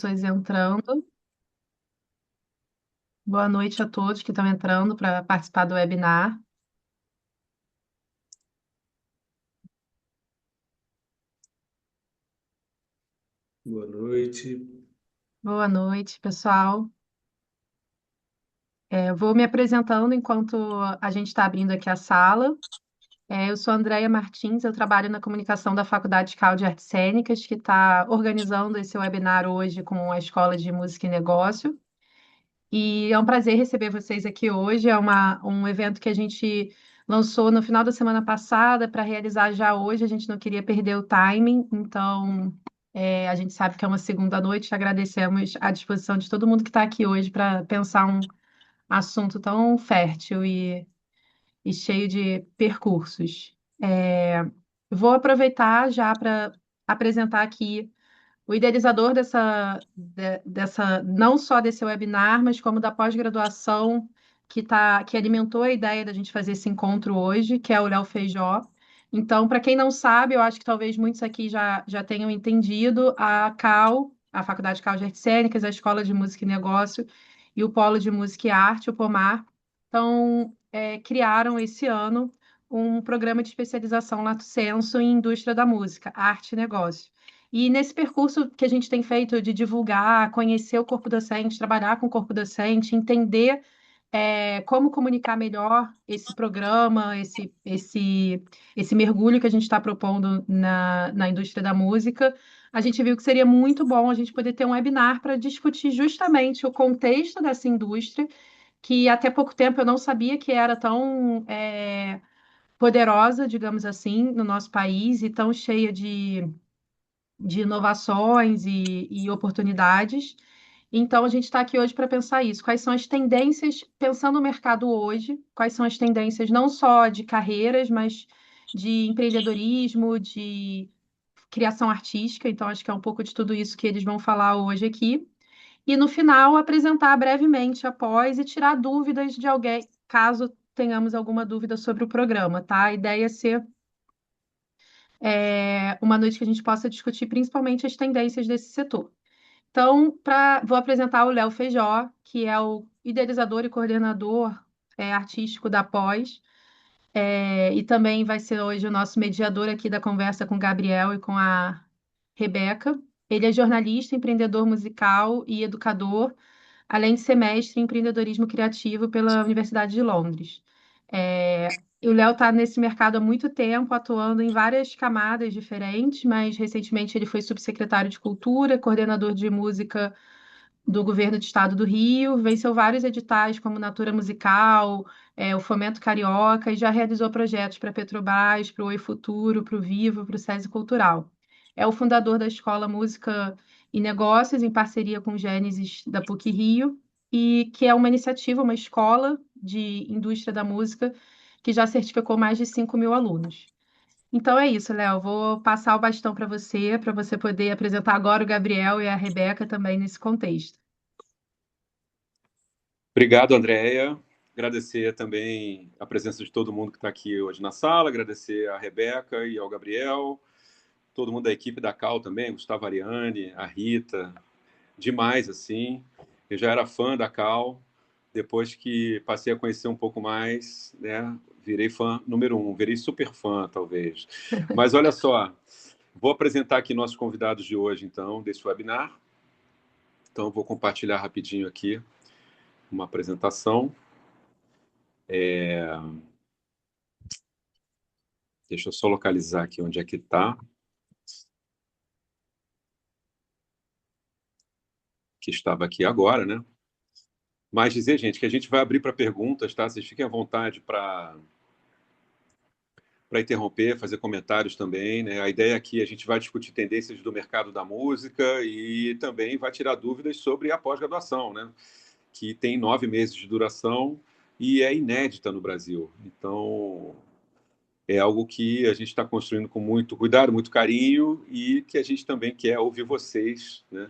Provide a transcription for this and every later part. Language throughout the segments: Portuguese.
Pessoas entrando. Boa noite a todos que estão entrando para participar do webinar. Boa noite. Boa noite, pessoal. Eu vou me apresentando enquanto a gente está abrindo aqui a sala. Eu sou Andréia Martins, eu trabalho na comunicação da Faculdade Cal de Artes Cênicas, que está organizando esse webinar hoje com a Escola de Música e Negócio. E é um prazer receber vocês aqui hoje. Um evento que a gente lançou no final da semana passada para realizar já hoje. A gente não queria perder o timing, então a gente sabe que é uma segunda noite. Agradecemos a disposição de todo mundo que está aqui hoje para pensar um assunto tão fértil e cheio de percursos. Vou aproveitar já para apresentar aqui o idealizador não só desse webinar, mas como da pós-graduação que alimentou a ideia da gente fazer esse encontro hoje, que é o Léo Feijó. Então, para quem não sabe, eu acho que talvez muitos aqui já tenham entendido, a CAL, a Faculdade Cal de Artes Cênicas, a Escola de Música e Negócio e o Polo de Música e Arte, o POMAR, então, criaram esse ano um programa de especialização Lato Sensu em indústria da música, arte e negócio. E nesse percurso que a gente tem feito de divulgar, conhecer o corpo docente, trabalhar com o corpo docente, entender como comunicar melhor esse programa, esse mergulho que a gente está propondo na indústria da música, a gente viu que seria muito bom a gente poder ter um webinar para discutir justamente o contexto dessa indústria, que até pouco tempo eu não sabia que era tão poderosa, digamos assim, no nosso país e tão cheia de inovações e oportunidades. Então, a gente está aqui hoje para pensar isso. Quais são as tendências, pensando no mercado hoje, quais são as tendências não só de carreiras, mas de empreendedorismo, de criação artística. Então, acho que é um pouco de tudo isso que eles vão falar hoje aqui. E no final, apresentar brevemente após e tirar dúvidas de alguém, caso tenhamos alguma dúvida sobre o programa, tá? A ideia é ser uma noite que a gente possa discutir principalmente as tendências desse setor. Então, vou apresentar o Léo Feijó, que é o idealizador e coordenador artístico da Pós, e também vai ser hoje o nosso mediador aqui da conversa com o Gabriel e com a Rebeca. Ele é jornalista, empreendedor musical e educador, além de ser mestre em empreendedorismo criativo pela Universidade de Londres. E o Léo está nesse mercado há muito tempo, atuando em várias camadas diferentes, mas recentemente ele foi subsecretário de Cultura, coordenador de música do governo do estado do Rio, venceu vários editais como Natura Musical, o Fomento Carioca, e já realizou projetos para a Petrobras, para o Oi Futuro, para o Vivo, para o SESI Cultural. É o fundador da Escola Música e Negócios, em parceria com o Gênesis da PUC Rio, e que é uma iniciativa, uma escola de indústria da música que já certificou mais de 5 mil alunos. Então é isso, Léo. Vou passar o bastão para você poder apresentar agora o Gabriel e a Rebeca também nesse contexto. Obrigado, Andréia. Agradecer também a presença de todo mundo que está aqui hoje na sala, agradecer a Rebeca e ao Gabriel, todo mundo da equipe da Cal também, Gustavo Ariane, a Rita, demais, assim. Eu já era fã da Cal, depois que passei a conhecer um pouco mais, né, virei fã número um, virei super fã, talvez. Mas olha só, vou apresentar aqui nossos convidados de hoje, então, desse webinar. Então, vou compartilhar rapidinho aqui uma apresentação. Deixa eu só localizar aqui onde é que está, que estava aqui agora, né? Mas dizer, gente, que a gente vai abrir para perguntas, tá? Vocês fiquem à vontade para interromper, fazer comentários também, né? A ideia aqui é a gente vai discutir tendências do mercado da música e também vai tirar dúvidas sobre a pós-graduação, né? Que tem 9 meses de duração e é inédita no Brasil. Então, é algo que a gente está construindo com muito cuidado, muito carinho e que a gente também quer ouvir vocês, né,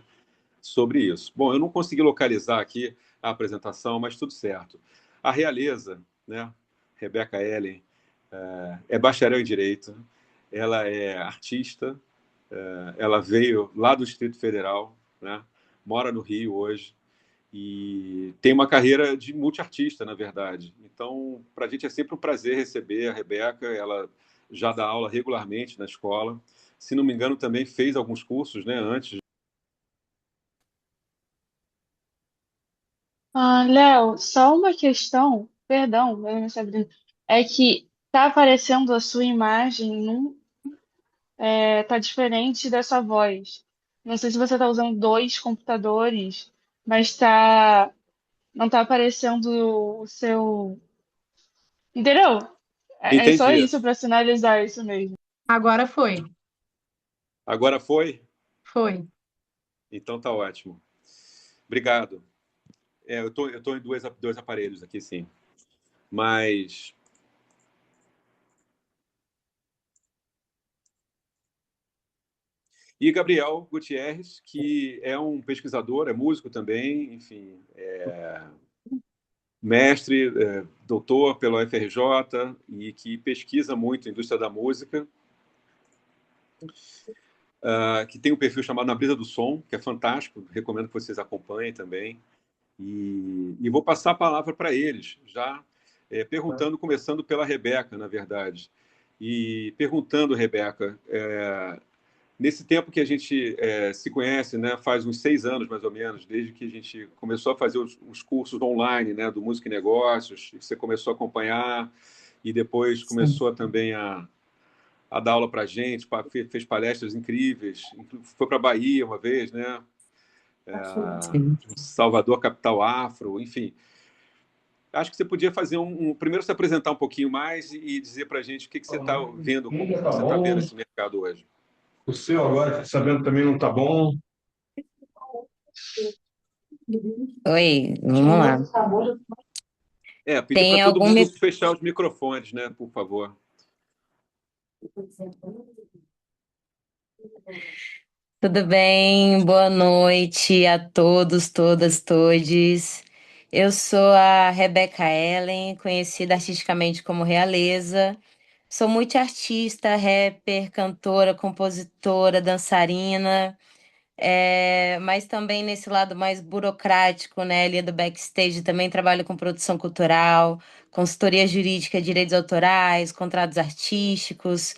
sobre isso. Bom, eu não consegui localizar aqui a apresentação, mas tudo certo. A Realeza, né, Rebeca Ellen, é bacharel em Direito, ela é artista, ela veio lá do Distrito Federal, né, mora no Rio hoje e tem uma carreira de multiartista, na verdade. Então, para a gente é sempre um prazer receber a Rebeca. Ela já dá aula regularmente na escola. Se não me engano, também fez alguns cursos, né, antes. Ah, Léo, só uma questão, perdão, eu não sabia, é que tá aparecendo a sua imagem, tá diferente da sua voz. Não sei se você tá usando dois computadores, mas não tá aparecendo o seu. Entendeu? É só Entendi. isso para sinalizar isso mesmo. Agora foi. Agora foi? Foi. Então tá ótimo. Obrigado. Eu tô em dois aparelhos aqui, sim. Mas. E Gabriel Gutierrez, que é um pesquisador, é músico também, enfim, mestre, doutor pela UFRJ e que pesquisa muito a indústria da música, que tem um perfil chamado Na Brisa do Som, que é fantástico, recomendo que vocês acompanhem também. E vou passar a palavra para eles, já perguntando, começando pela Rebeca, na verdade. E perguntando, Rebeca, nesse tempo que a gente se conhece, né, faz uns 6 anos mais ou menos, desde que a gente começou a fazer os cursos online, né, do Música e Negócios, e você começou a acompanhar e depois Sim. começou também a dar aula para a gente, fez palestras incríveis, foi para a Bahia uma vez, né, Sim. Salvador, capital afro, enfim. Acho que você podia fazer primeiro se apresentar um pouquinho mais e dizer para a gente o que você está vendo, como Ainda que tá você está vendo bom. esse mercado hoje. O seu agora, fiquei sabendo, também não tá bom. Oi, vamos lá. Pedir para Tem todo algum. mundo fechar os microfones, né, por favor. Tudo bem? Boa noite a todos, todas, todes. Eu sou a Rebeca Ellen, conhecida artisticamente como Realeza. Sou multiartista, rapper, cantora, compositora, dançarina. Mas também nesse lado mais burocrático, né, ali do backstage, também trabalho com produção cultural, consultoria jurídica, direitos autorais, contratos artísticos,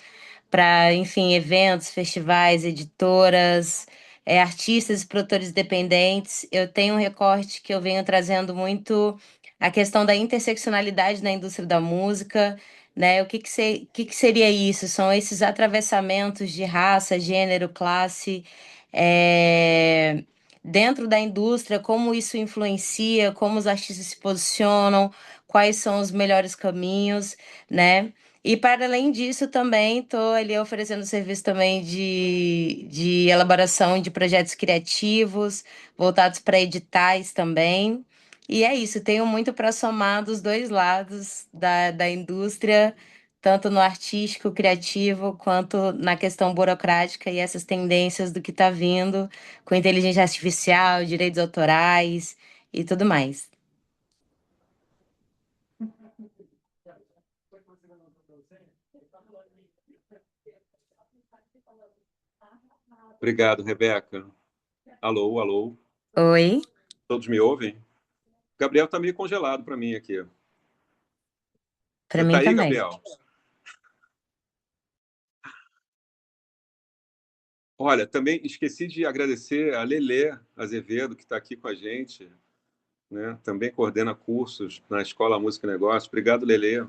para, enfim, eventos, festivais, editoras, artistas e produtores independentes. Eu tenho um recorte que eu venho trazendo muito a questão da interseccionalidade na indústria da música, né? O que que seria isso? São esses atravessamentos de raça, gênero, classe é, dentro da indústria, como isso influencia, como os artistas se posicionam, quais são os melhores caminhos, né? E para além disso, também estou ali oferecendo serviço também de elaboração de projetos criativos, voltados para editais também. E é isso, tenho muito para somar dos dois lados da indústria, tanto no artístico, criativo, quanto na questão burocrática e essas tendências do que está vindo com inteligência artificial, direitos autorais e tudo mais. Obrigado, Rebeca. Alô, alô. Oi, Todos me ouvem? Gabriel está meio congelado para mim aqui. Você para está mim aí, também. Gabriel? Olha, também esqueci de agradecer a Lelê Azevedo, que está aqui com a gente, né? Também coordena cursos na Escola Música e Negócios. Obrigado, Lelê.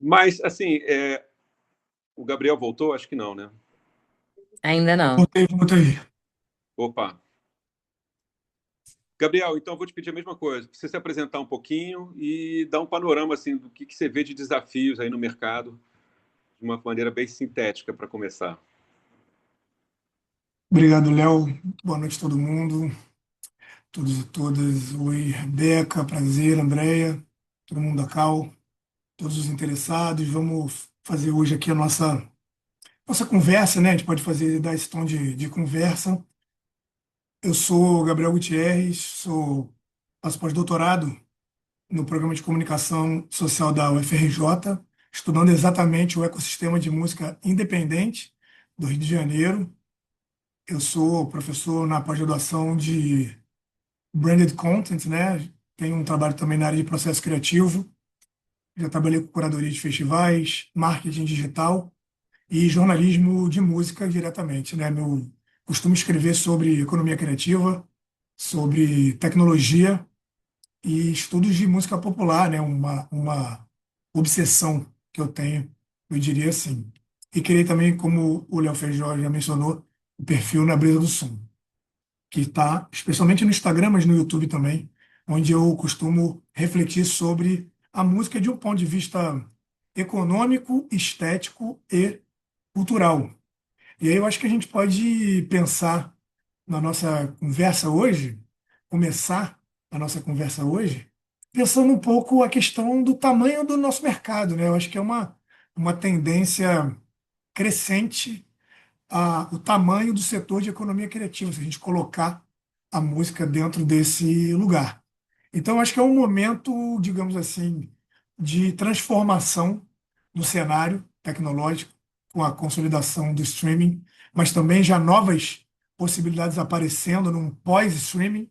Mas, assim, o Gabriel voltou? Acho que não, né? Ainda não. Voltei. Opa. Gabriel, então eu vou te pedir a mesma coisa, para você se apresentar um pouquinho e dar um panorama assim do que você vê de desafios aí no mercado, de uma maneira bem sintética para começar. Obrigado, Léo. Boa noite a todo mundo, todos e todas. Oi, Rebeca, prazer, Andréia, todo mundo da Cal, todos os interessados. Vamos fazer hoje aqui a nossa conversa, né? A gente pode dar esse tom de conversa. Eu sou Gabriel Gutierrez, faço pós-doutorado no programa de comunicação social da UFRJ, estudando exatamente o ecossistema de música independente, do Rio de Janeiro. Eu sou professor na pós-graduação de Branded Content, né? Tenho um trabalho também na área de processo criativo. Já trabalhei com curadoria de festivais, marketing digital e jornalismo de música diretamente, né? Meu costumo escrever sobre economia criativa, sobre tecnologia e estudos de música popular, né? Uma obsessão que eu tenho, eu diria assim. E criei também, como o Léo Feijó já mencionou, o perfil na Brisa do Som, que está especialmente no Instagram, mas no YouTube também, onde eu costumo refletir sobre a música de um ponto de vista econômico, estético e cultural. E aí eu acho que a gente pode pensar na nossa conversa hoje, começar a nossa conversa hoje, pensando um pouco a questão do tamanho do nosso mercado, né? Eu acho que é uma tendência crescente o tamanho do setor de economia criativa, se a gente colocar a música dentro desse lugar. Então, acho que é um momento, digamos assim, de transformação no cenário tecnológico, com a consolidação do streaming, mas também já novas possibilidades aparecendo num pós-streaming,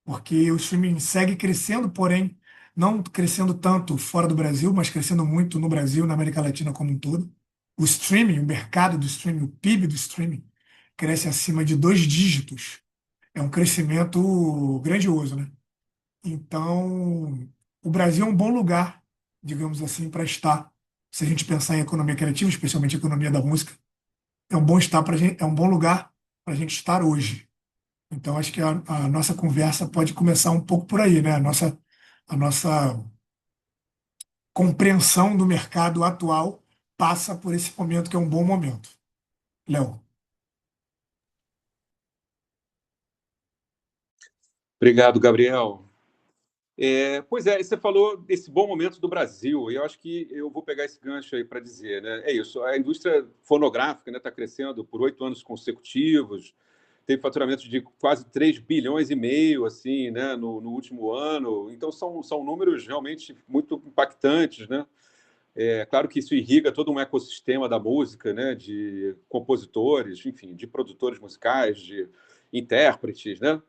porque o streaming segue crescendo, porém não crescendo tanto fora do Brasil, mas crescendo muito no Brasil, na América Latina como um todo. O streaming, o mercado do streaming, o PIB do streaming, cresce acima de 2 dígitos. É um crescimento grandioso, né? Então, o Brasil é um bom lugar, digamos assim, para estar. Se a gente pensar em economia criativa, especialmente economia da música, é um bom lugar para a gente estar hoje. Então, acho que a nossa conversa pode começar um pouco por aí, né? A nossa compreensão do mercado atual passa por esse momento que é um bom momento. Léo. Obrigado, Gabriel. Pois é, você falou desse bom momento do Brasil, e eu acho que eu vou pegar esse gancho aí para dizer, né? É isso, a indústria fonográfica está crescendo por 8 anos consecutivos, teve faturamento de quase 3,5 bilhões, assim, né, no último ano. Então, são números realmente muito impactantes, né? É claro que isso irriga todo um ecossistema da música, né, de compositores, enfim, de produtores musicais, de intérpretes, né?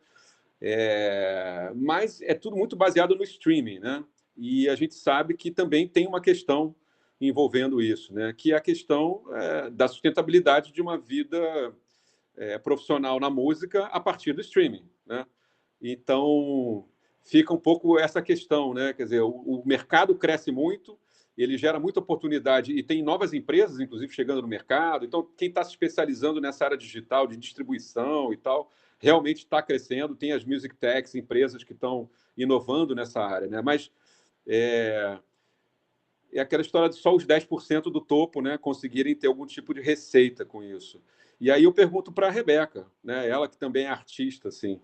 Mas é tudo muito baseado no streaming, né? E a gente sabe que também tem uma questão envolvendo isso, né? Que é a questão da sustentabilidade de uma vida profissional na música a partir do streaming, né? Então fica um pouco essa questão, né? Quer dizer, o mercado cresce muito, ele gera muita oportunidade e tem novas empresas, inclusive, chegando no mercado. Então, quem está se especializando nessa área digital, de distribuição e tal, realmente está crescendo. Tem as music techs, empresas que estão inovando nessa área, né? Mas é, é aquela história de só os 10% do topo, né, conseguirem ter algum tipo de receita com isso. E aí eu pergunto para a Rebeca, né, ela que também é artista, assim,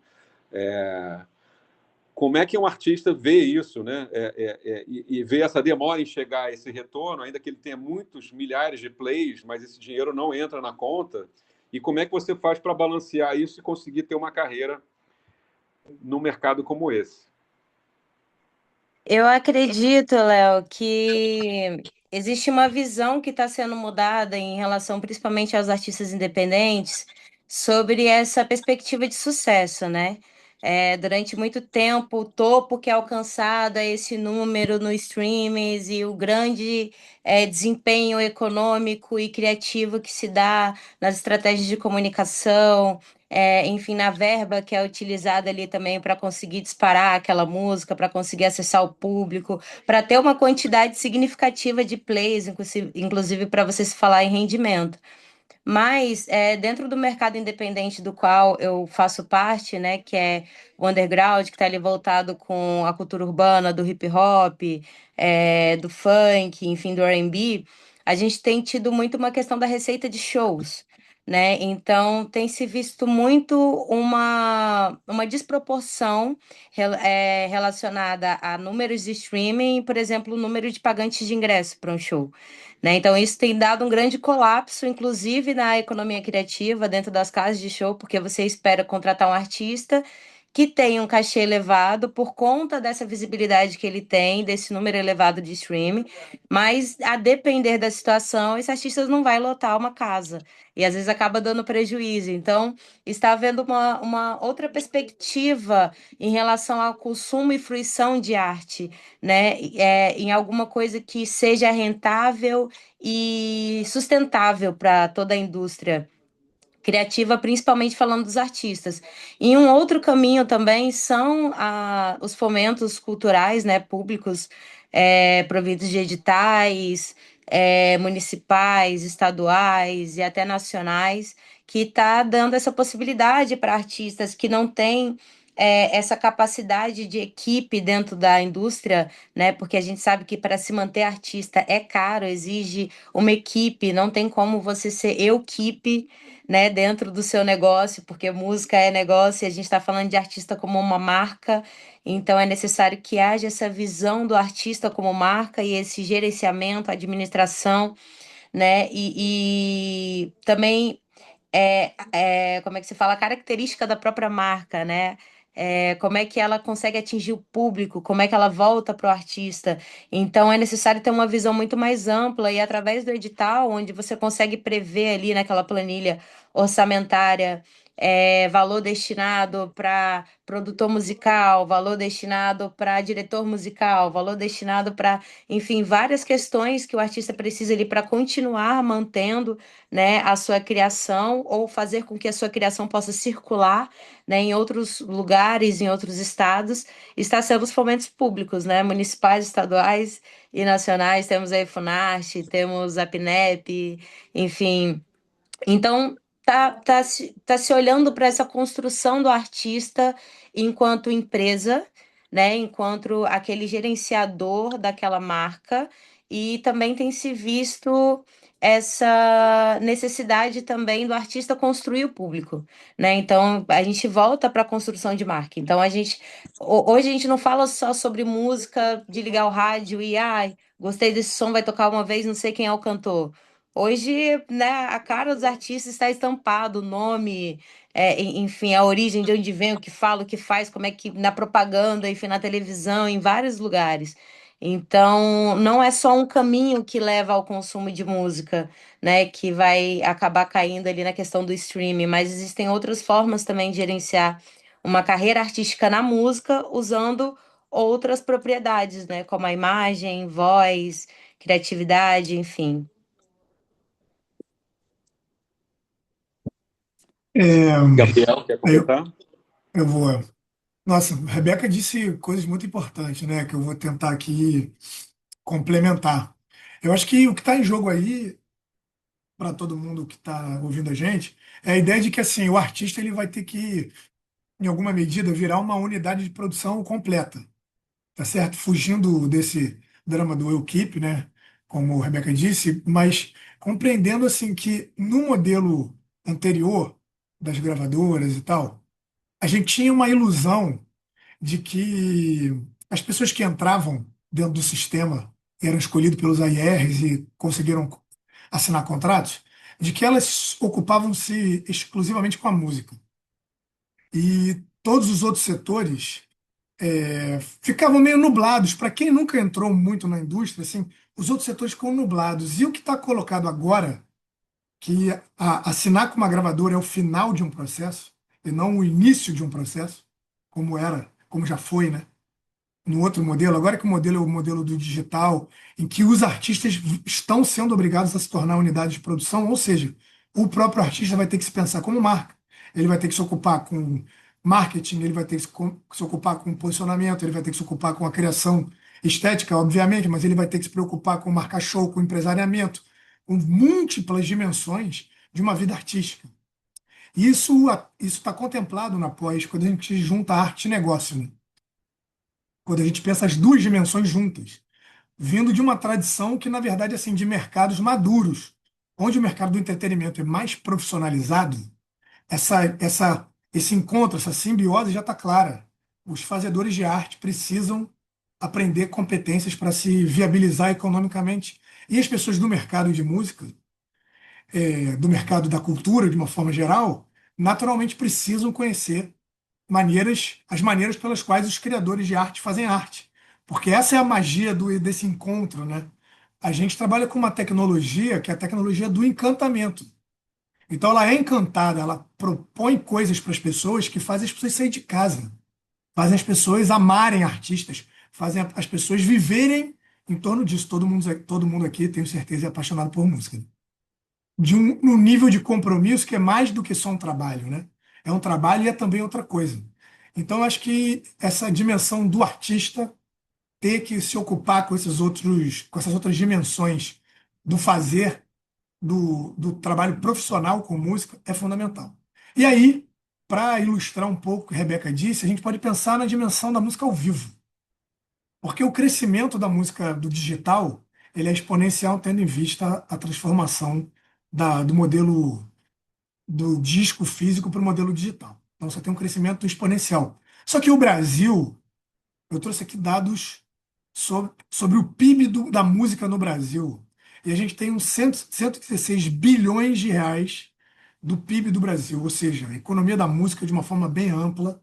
como é que um artista vê isso, né, e vê essa demora em chegar a esse retorno, ainda que ele tenha muitos milhares de plays, mas esse dinheiro não entra na conta, e como é que você faz para balancear isso e conseguir ter uma carreira num mercado como esse? Eu acredito, Léo, que existe uma visão que está sendo mudada em relação principalmente aos artistas independentes sobre essa perspectiva de sucesso, né? Durante muito tempo, o topo que é alcançado é esse número no streams e o grande desempenho econômico e criativo que se dá nas estratégias de comunicação, enfim, na verba que é utilizada ali também para conseguir disparar aquela música, para conseguir acessar o público, para ter uma quantidade significativa de plays, inclusive para você se falar em rendimento. Mas dentro do mercado independente do qual eu faço parte, né, que é o underground, que está ali voltado com a cultura urbana, do hip hop, do funk, enfim, do R&B, a gente tem tido muito uma questão da receita de shows, né? Então tem se visto muito uma desproporção relacionada a números de streaming, por exemplo, o número de pagantes de ingresso para um show, né? Então, isso tem dado um grande colapso, inclusive na economia criativa, dentro das casas de show, porque você espera contratar um artista que tem um cachê elevado por conta dessa visibilidade que ele tem, desse número elevado de streaming, mas a depender da situação, esse artista não vai lotar uma casa. E às vezes acaba dando prejuízo. Então, está havendo uma outra perspectiva em relação ao consumo e fruição de arte, né? Em alguma coisa que seja rentável e sustentável para toda a indústria criativa, principalmente falando dos artistas. E um outro caminho também são os fomentos culturais, né, públicos, providos de editais, municipais, estaduais e até nacionais, que está dando essa possibilidade para artistas que não têm essa capacidade de equipe dentro da indústria, né? Porque a gente sabe que para se manter artista é caro, exige uma equipe, não tem como você ser eu-keep, né, dentro do seu negócio, porque música é negócio e a gente está falando de artista como uma marca, então é necessário que haja essa visão do artista como marca e esse gerenciamento, administração, né, e também como é que se fala, a característica da própria marca, né? Como é que ela consegue atingir o público, como é que ela volta para o artista. Então, é necessário ter uma visão muito mais ampla e através do edital, onde você consegue prever ali naquela planilha orçamentária, valor destinado para produtor musical, valor destinado para diretor musical, valor destinado para, enfim, várias questões que o artista precisa ali para continuar mantendo, né, a sua criação ou fazer com que a sua criação possa circular, né, em outros lugares, em outros estados, está sendo os fomentos públicos, né, municipais, estaduais e nacionais. Temos aí Funarte, temos a PNEP, enfim. Então, tá se olhando para essa construção do artista enquanto empresa, né? Enquanto aquele gerenciador daquela marca, e também tem se visto essa necessidade também do artista construir o público, né? Então, a gente volta para a construção de marca. Então, hoje a gente não fala só sobre música de ligar o rádio e gostei desse som, vai tocar uma vez, não sei quem é o cantor. Hoje, né, a cara dos artistas está estampado, o nome, enfim, a origem de onde vem, o que fala, o que faz, como é que na propaganda, enfim, na televisão, em vários lugares. Então, não é só um caminho que leva ao consumo de música, né, que vai acabar caindo ali na questão do streaming, mas existem outras formas também de gerenciar uma carreira artística na música usando outras propriedades, né, como a imagem, voz, criatividade, enfim. É, Gabriel, quer eu, comentar? eu vou. Nossa, a Rebeca disse coisas muito importantes, né? Que eu vou tentar aqui complementar. Eu acho que o que está em jogo aí, para todo mundo que está ouvindo a gente, é a ideia de que assim, o artista ele vai ter que, em alguma medida, virar uma unidade de produção completa, tá certo? Fugindo desse drama do eu keep, né? Como a Rebeca disse, mas compreendendo assim que no modelo anterior das gravadoras e tal, a gente tinha uma ilusão de que as pessoas que entravam dentro do sistema eram escolhidas pelos AIRs e conseguiram assinar contratos, de que elas ocupavam-se exclusivamente com a música. E todos os outros setores ficavam meio nublados. Para quem nunca entrou muito na indústria, assim, os outros setores ficam nublados. E o que está colocado agora, que assinar com uma gravadora é o final de um processo, e não o início de um processo, como era, como já foi, né? No outro modelo, agora que o modelo é o modelo do digital, em que os artistas estão sendo obrigados a se tornar unidade de produção, ou seja, o próprio artista vai ter que se pensar como marca, ele vai ter que se ocupar com marketing, ele vai ter que se ocupar com posicionamento, ele vai ter que se ocupar com a criação estética, obviamente, mas ele vai ter que se preocupar com marca show, com empresariamento, com múltiplas dimensões de uma vida artística. Isso está contemplado na pós, quando a gente junta arte e negócio, né? Quando a gente pensa as duas dimensões juntas, vindo de uma tradição que, na verdade, assim, de mercados maduros, onde o mercado do entretenimento é mais profissionalizado, esse encontro, essa simbiose já está clara. Os fazedores de arte precisam aprender competências para se viabilizar economicamente. E as pessoas do mercado de música, do mercado da cultura, de uma forma geral, naturalmente precisam conhecer as maneiras pelas quais os criadores de arte fazem arte. Porque essa é a magia desse encontro, né? A gente trabalha com uma tecnologia que é a tecnologia do encantamento. Então ela é encantada, ela propõe coisas para as pessoas que fazem as pessoas sair de casa, fazem as pessoas amarem artistas, fazem as pessoas viverem em torno disso. Todo mundo aqui, tenho certeza, é apaixonado por música. Num nível de compromisso que é mais do que só um trabalho, né? É um trabalho e é também outra coisa. Então, eu acho que essa dimensão do artista ter que se ocupar com essas outras dimensões do fazer, do trabalho profissional com música é fundamental. E aí, para ilustrar um pouco o que a Rebeca disse, a gente pode pensar na dimensão da música ao vivo. Porque o crescimento da música do digital, ele é exponencial tendo em vista a transformação do modelo do disco físico para o modelo digital. Então você tem um crescimento exponencial. Só que o Brasil, eu trouxe aqui dados sobre o PIB da música no Brasil. E a gente tem uns 116 bilhões de reais do PIB do Brasil, ou seja, a economia da música de uma forma bem ampla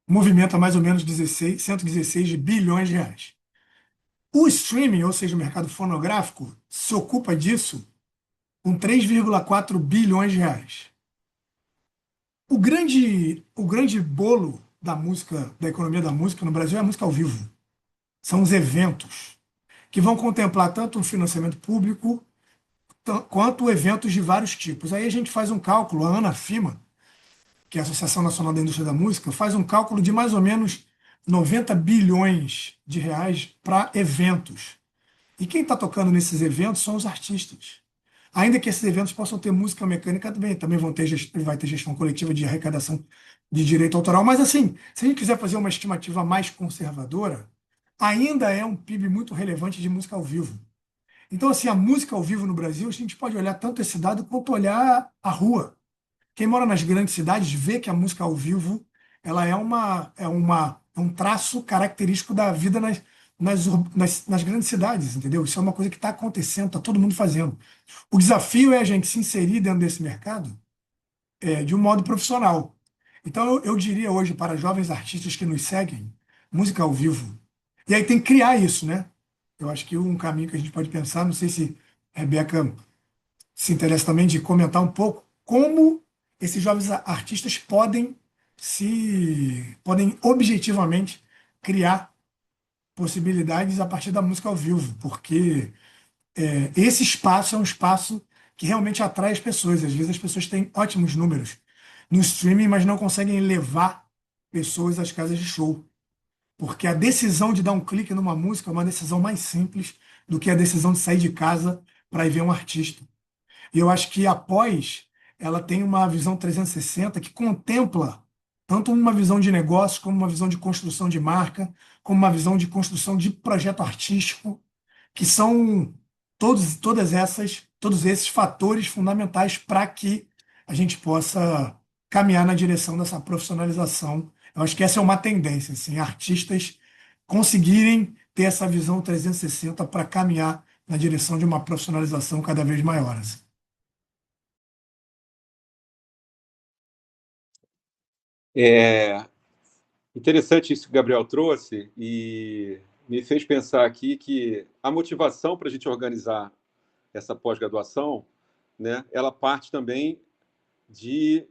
movimenta mais ou menos 116 bilhões de reais. O streaming, ou seja, o mercado fonográfico, se ocupa disso com 3,4 bilhões de reais. O grande bolo da música, da economia da música no Brasil é a música ao vivo. São os eventos, que vão contemplar tanto o financiamento público quanto eventos de vários tipos. Aí a gente faz um cálculo, a ANAFIMA, que é a Associação Nacional da Indústria da Música, faz um cálculo de mais ou menos 90 bilhões de reais para eventos. E quem está tocando nesses eventos são os artistas. Ainda que esses eventos possam ter música mecânica também vai ter gestão coletiva de arrecadação de direito autoral. Mas, assim, se a gente quiser fazer uma estimativa mais conservadora, ainda é um PIB muito relevante de música ao vivo. Então, assim, a música ao vivo no Brasil, a gente pode olhar tanto esse dado quanto olhar a rua. Quem mora nas grandes cidades vê que a música ao vivo ela é um traço característico da vida nas grandes cidades, entendeu? Isso é uma coisa que está acontecendo, está todo mundo fazendo. O desafio é a gente se inserir dentro desse mercado de um modo profissional. Então, eu diria hoje para jovens artistas que nos seguem, música ao vivo. E aí tem que criar isso, né? Eu acho que um caminho que a gente pode pensar, não sei se a Rebeca se interessa também de comentar um pouco como esses jovens artistas podem objetivamente criar possibilidades a partir da música ao vivo, porque esse espaço é um espaço que realmente atrai as pessoas. Às vezes as pessoas têm ótimos números no streaming, mas não conseguem levar pessoas às casas de show, porque a decisão de dar um clique numa música é uma decisão mais simples do que a decisão de sair de casa para ir ver um artista. E eu acho que a Pós, ela tem uma visão 360 que contempla tanto uma visão de negócio, como uma visão de construção de marca, como uma visão de construção de projeto artístico, que são todos esses fatores fundamentais para que a gente possa caminhar na direção dessa profissionalização. Eu acho que essa é uma tendência, assim, artistas conseguirem ter essa visão 360 para caminhar na direção de uma profissionalização cada vez maior, assim. É interessante isso que o Gabriel trouxe e me fez pensar aqui que a motivação para a gente organizar essa pós-graduação, né, ela parte também de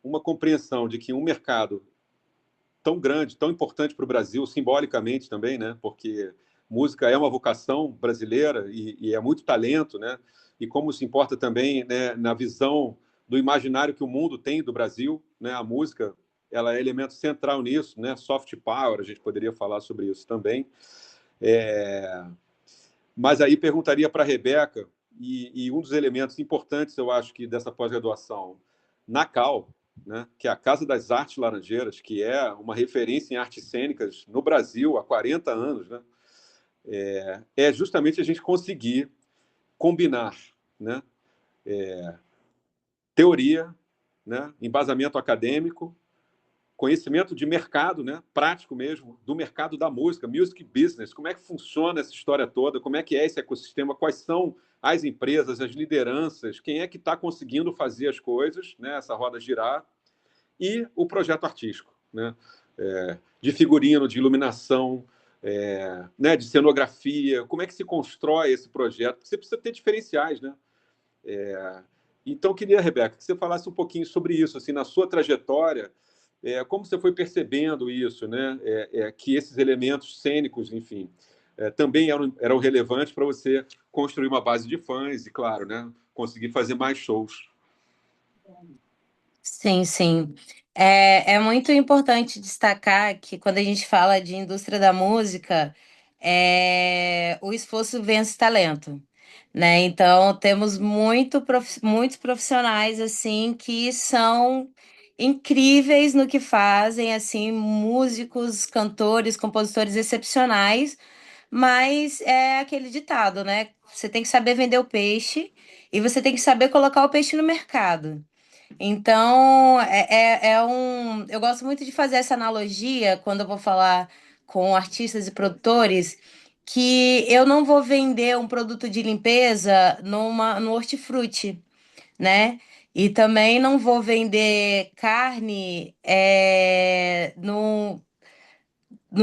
uma compreensão de que um mercado tão grande, tão importante para o Brasil, simbolicamente também, né, porque música é uma vocação brasileira e é muito talento, né, e como se importa também, né, na visão do imaginário que o mundo tem do Brasil, né, a música ela é elemento central nisso, né, soft power, a gente poderia falar sobre isso também. Mas aí perguntaria para a Rebeca, e um dos elementos importantes, eu acho, que dessa pós-graduação na Cal, né, que é a Casa das Artes Laranjeiras, que é uma referência em artes cênicas no Brasil há 40 anos, né, é justamente a gente conseguir combinar, né, teoria, né, embasamento acadêmico, conhecimento de mercado, né, prático mesmo, do mercado da música, music business, como é que funciona essa história toda, como é que é esse ecossistema, quais são as empresas, as lideranças, quem é que está conseguindo fazer as coisas, né, essa roda girar, e o projeto artístico, né? De figurino, de iluminação, né, de cenografia, como é que se constrói esse projeto? Você precisa ter diferenciais, né? Então, queria, Rebeca, que você falasse um pouquinho sobre isso, assim, na sua trajetória, como você foi percebendo isso, né? Que esses elementos cênicos, enfim, também eram relevantes para você construir uma base de fãs e, claro, né, conseguir fazer mais shows. Sim, sim. É muito importante destacar que quando a gente fala de indústria da música, o esforço vence talento, né? Então, temos muitos profissionais, assim, que são incríveis no que fazem, assim, músicos, cantores, compositores excepcionais, mas é aquele ditado, né? Você tem que saber vender o peixe e você tem que saber colocar o peixe no mercado. Então, eu gosto muito de fazer essa analogia quando eu vou falar com artistas e produtores, que eu não vou vender um produto de limpeza no hortifruti, né? E também não vou vender carne no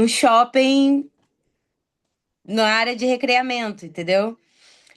shopping, na área de recreamento, entendeu?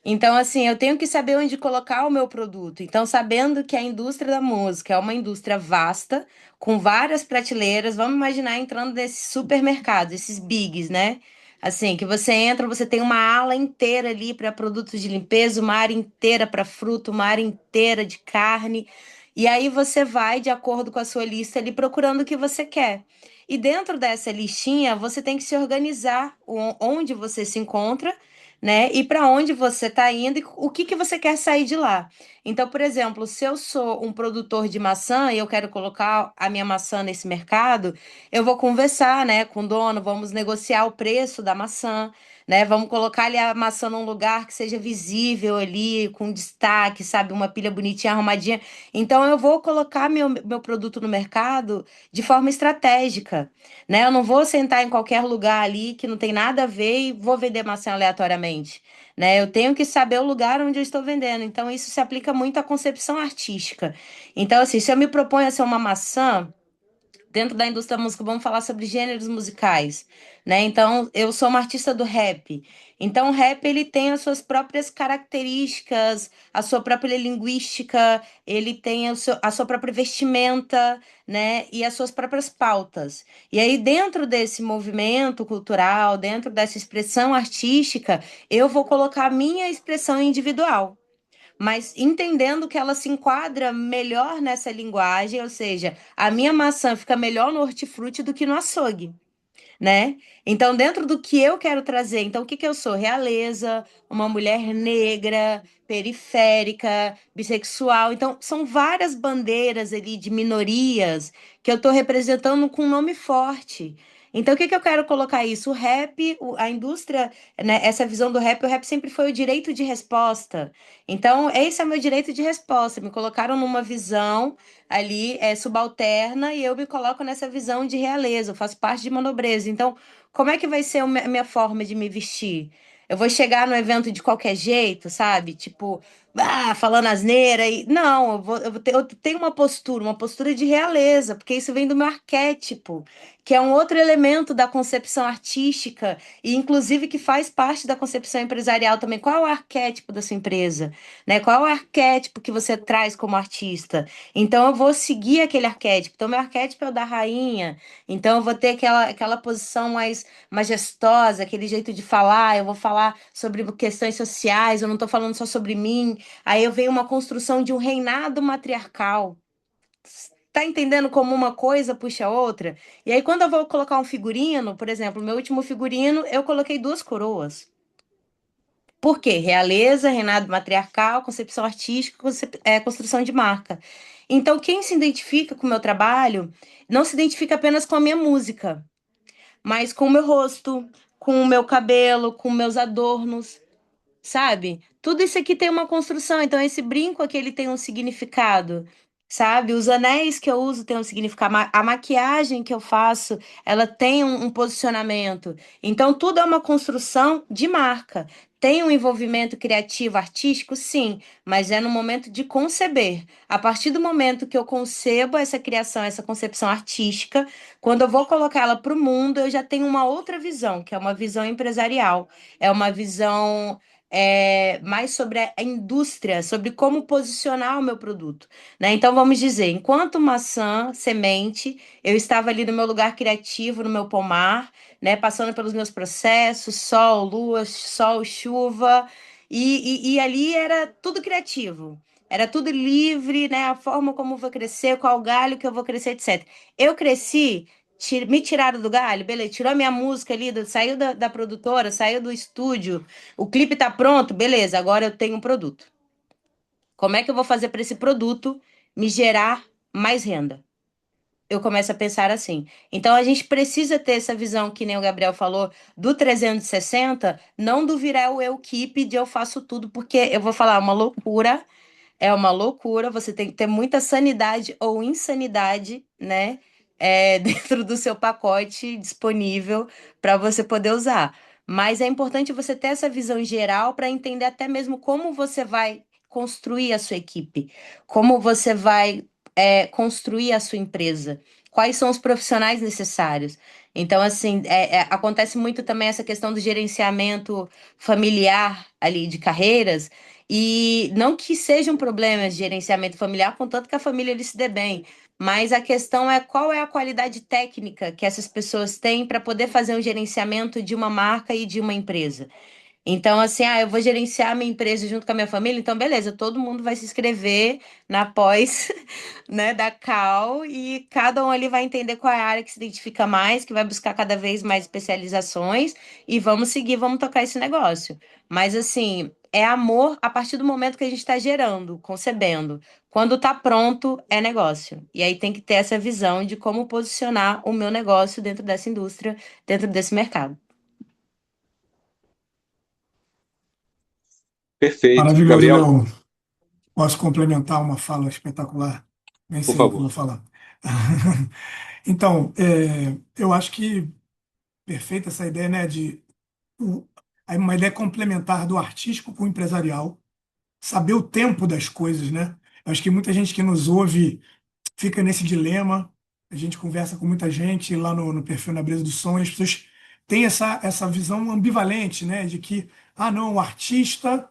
Então, assim, eu tenho que saber onde colocar o meu produto. Então, sabendo que a indústria da música é uma indústria vasta, com várias prateleiras, vamos imaginar entrando nesses supermercados, esses bigs, né? Assim, que você entra, você tem uma ala inteira ali para produtos de limpeza, uma área inteira para fruta, uma área inteira de carne. E aí você vai, de acordo com a sua lista ali, procurando o que você quer. E dentro dessa listinha, você tem que se organizar onde você se encontra, né? E para onde você está indo e o que que você quer sair de lá. Então, por exemplo, se eu sou um produtor de maçã e eu quero colocar a minha maçã nesse mercado, eu vou conversar, né, com o dono, vamos negociar o preço da maçã, né? Vamos colocar ali a maçã num lugar que seja visível ali, com destaque, sabe, uma pilha bonitinha, arrumadinha. Então, eu vou colocar meu produto no mercado de forma estratégica, né? Eu não vou sentar em qualquer lugar ali que não tem nada a ver e vou vender maçã aleatoriamente, né? Eu tenho que saber o lugar onde eu estou vendendo. Então, isso se aplica muito à concepção artística. Então, assim, se eu me proponho a ser uma maçã, dentro da indústria da música, vamos falar sobre gêneros musicais, né? Então, eu sou uma artista do rap. Então, o rap ele tem as suas próprias características, a sua própria linguística, ele tem a sua própria vestimenta, né? E as suas próprias pautas. E aí, dentro desse movimento cultural, dentro dessa expressão artística, eu vou colocar a minha expressão individual, mas entendendo que ela se enquadra melhor nessa linguagem, ou seja, a minha maçã fica melhor no hortifruti do que no açougue, né? Então, dentro do que eu quero trazer, então, o que que eu sou? Realeza, uma mulher negra, periférica, bissexual. Então, são várias bandeiras ali de minorias que eu estou representando com um nome forte. Então, o que que eu quero colocar isso? O rap, a indústria, né, essa visão do rap, o rap sempre foi o direito de resposta. Então, esse é o meu direito de resposta. Me colocaram numa visão ali subalterna e eu me coloco nessa visão de realeza, eu faço parte de uma nobreza. Então, como é que vai ser a minha forma de me vestir? Eu vou chegar no evento de qualquer jeito, sabe? Tipo, falando asneira e não, eu tenho uma postura de realeza, porque isso vem do meu arquétipo, que é um outro elemento da concepção artística e inclusive que faz parte da concepção empresarial também. Qual é o arquétipo da sua empresa, né? Qual é o arquétipo que você traz como artista? Então eu vou seguir aquele arquétipo. Então, meu arquétipo é o da rainha. Então, eu vou ter aquela posição mais majestosa, aquele jeito de falar. Eu vou falar sobre questões sociais, eu não estou falando só sobre mim. Aí eu venho uma construção de um reinado matriarcal. Tá entendendo como uma coisa puxa a outra? E aí, quando eu vou colocar um figurino, por exemplo, meu último figurino, eu coloquei duas coroas. Por quê? Realeza, reinado matriarcal, concepção artística, construção de marca. Então, quem se identifica com o meu trabalho não se identifica apenas com a minha música, mas com o meu rosto, com o meu cabelo, com meus adornos, sabe? Tudo isso aqui tem uma construção. Então, esse brinco aqui ele tem um significado. sabe? Os anéis que eu uso têm um significado, a maquiagem que eu faço, ela tem um posicionamento. Então, tudo é uma construção de marca. Tem um envolvimento criativo, artístico, sim, mas é no momento de conceber. A partir do momento que eu concebo essa criação, essa concepção artística, quando eu vou colocar ela para o mundo, eu já tenho uma outra visão, que é uma visão empresarial, é uma visão mais sobre a indústria, sobre como posicionar o meu produto, né? Então, vamos dizer, enquanto maçã, semente, eu estava ali no meu lugar criativo, no meu pomar, né? Passando pelos meus processos, sol, lua, sol, chuva, e ali era tudo criativo. Era tudo livre, né? A forma como eu vou crescer, qual galho que eu vou crescer, etc. Eu cresci, me tiraram do galho, beleza, tirou a minha música ali, saiu da produtora, saiu do estúdio, o clipe tá pronto, beleza, agora eu tenho um produto. Como é que eu vou fazer para esse produto me gerar mais renda? Eu começo a pensar assim. Então a gente precisa ter essa visão, que nem o Gabriel falou, do 360, não do virar o eu keep de eu faço tudo, porque eu vou falar é uma loucura, você tem que ter muita sanidade ou insanidade, né? Dentro do seu pacote disponível para você poder usar. Mas é importante você ter essa visão geral para entender até mesmo como você vai construir a sua equipe, como você vai construir a sua empresa, quais são os profissionais necessários. Então, assim, acontece muito também essa questão do gerenciamento familiar ali de carreiras, e não que seja um problema de gerenciamento familiar, contanto que a família ele se dê bem, mas a questão é qual é a qualidade técnica que essas pessoas têm para poder fazer um gerenciamento de uma marca e de uma empresa. Então, assim, eu vou gerenciar a minha empresa junto com a minha família, então beleza, todo mundo vai se inscrever na pós, né, da Cal, e cada um ali vai entender qual é a área que se identifica mais, que vai buscar cada vez mais especializações, e vamos seguir, vamos tocar esse negócio. Mas, assim, é amor a partir do momento que a gente está gerando, concebendo. Quando está pronto, é negócio. E aí tem que ter essa visão de como posicionar o meu negócio dentro dessa indústria, dentro desse mercado. Perfeito. Maravilhoso, Gabriel, Léo. Posso complementar uma fala espetacular? Nem por sei o que eu favor. vou falar. Então, eu acho que perfeita essa ideia, né, o- uma ideia complementar do artístico com o empresarial, saber o tempo das coisas, né? Eu acho que muita gente que nos ouve fica nesse dilema. A gente conversa com muita gente lá no perfil Na Brisa do Som, e as pessoas têm essa visão ambivalente, né, de que, não, o artista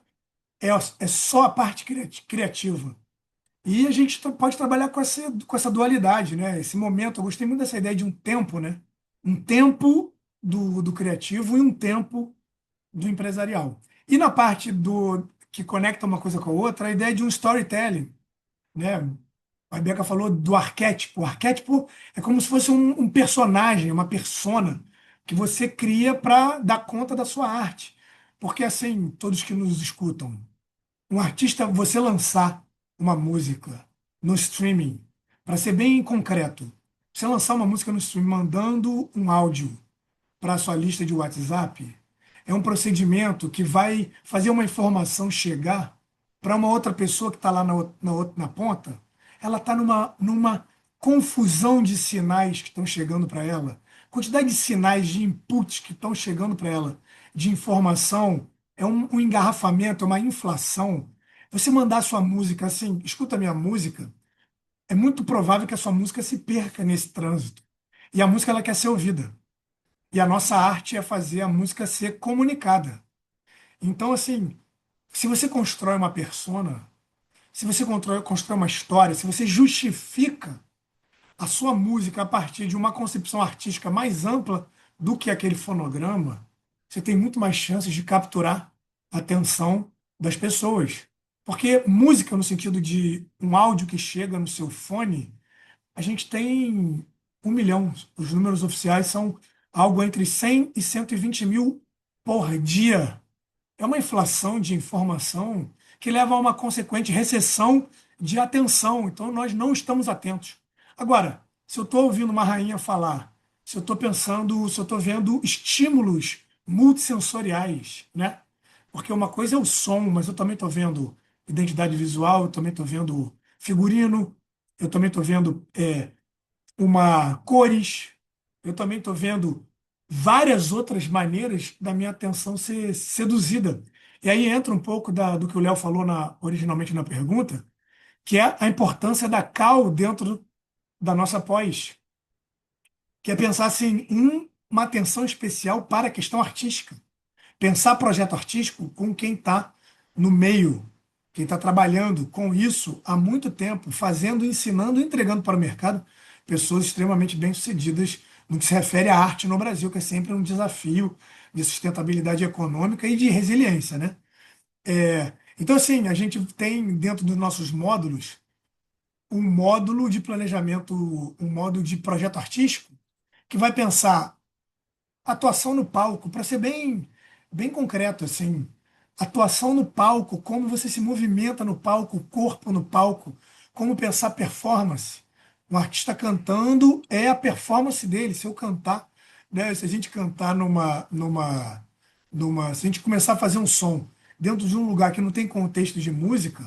é só a parte criativa. E a gente pode trabalhar com essa dualidade, né? Esse momento, eu gostei muito dessa ideia de um tempo, né? Um tempo do criativo e um tempo do empresarial. E na parte do que conecta uma coisa com a outra, a ideia de um storytelling, né? A Rebeca falou do arquétipo. O arquétipo é como se fosse um personagem, uma persona que você cria para dar conta da sua arte. Porque assim, todos que nos escutam, um artista, você lançar uma música no streaming, para ser bem concreto, você lançar uma música no streaming mandando um áudio para a sua lista de WhatsApp, é um procedimento que vai fazer uma informação chegar para uma outra pessoa que está lá na ponta. Ela está numa confusão de sinais que estão chegando para ela, quantidade de sinais, de inputs que estão chegando para ela, de informação, é um engarrafamento, é uma inflação. Você mandar a sua música assim, escuta a minha música, é muito provável que a sua música se perca nesse trânsito. E a música ela quer ser ouvida. E a nossa arte é fazer a música ser comunicada. Então, assim, se você constrói uma persona, se você constrói uma história, se você justifica a sua música a partir de uma concepção artística mais ampla do que aquele fonograma, você tem muito mais chances de capturar a atenção das pessoas. Porque música, no sentido de um áudio que chega no seu fone, a gente tem 1 milhão. Os números oficiais são algo entre 100 e 120 mil por dia. É uma inflação de informação que leva a uma consequente recessão de atenção. Então, nós não estamos atentos. Agora, se eu estou ouvindo uma rainha falar, se eu estou pensando, se eu estou vendo estímulos multissensoriais, né? Porque uma coisa é o som, mas eu também estou vendo identidade visual, eu também estou vendo figurino, eu também estou vendo uma cores, eu também estou vendo várias outras maneiras da minha atenção ser seduzida. E aí entra um pouco do que o Léo falou originalmente na pergunta, que é a importância da cal dentro da nossa pós, que é pensar assim, em uma atenção especial para a questão artística. Pensar projeto artístico com quem está no meio, quem está trabalhando com isso há muito tempo, fazendo, ensinando e entregando para o mercado pessoas extremamente bem-sucedidas no que se refere à arte no Brasil, que é sempre um desafio de sustentabilidade econômica e de resiliência, né? Então, assim, a gente tem dentro dos nossos módulos um módulo de planejamento, um módulo de projeto artístico, que vai pensar atuação no palco, para ser bem concreto, assim, atuação no palco, como você se movimenta no palco, o corpo no palco, como pensar performance. Um artista cantando é a performance dele. Se eu cantar, né, se a gente cantar se a gente começar a fazer um som dentro de um lugar que não tem contexto de música,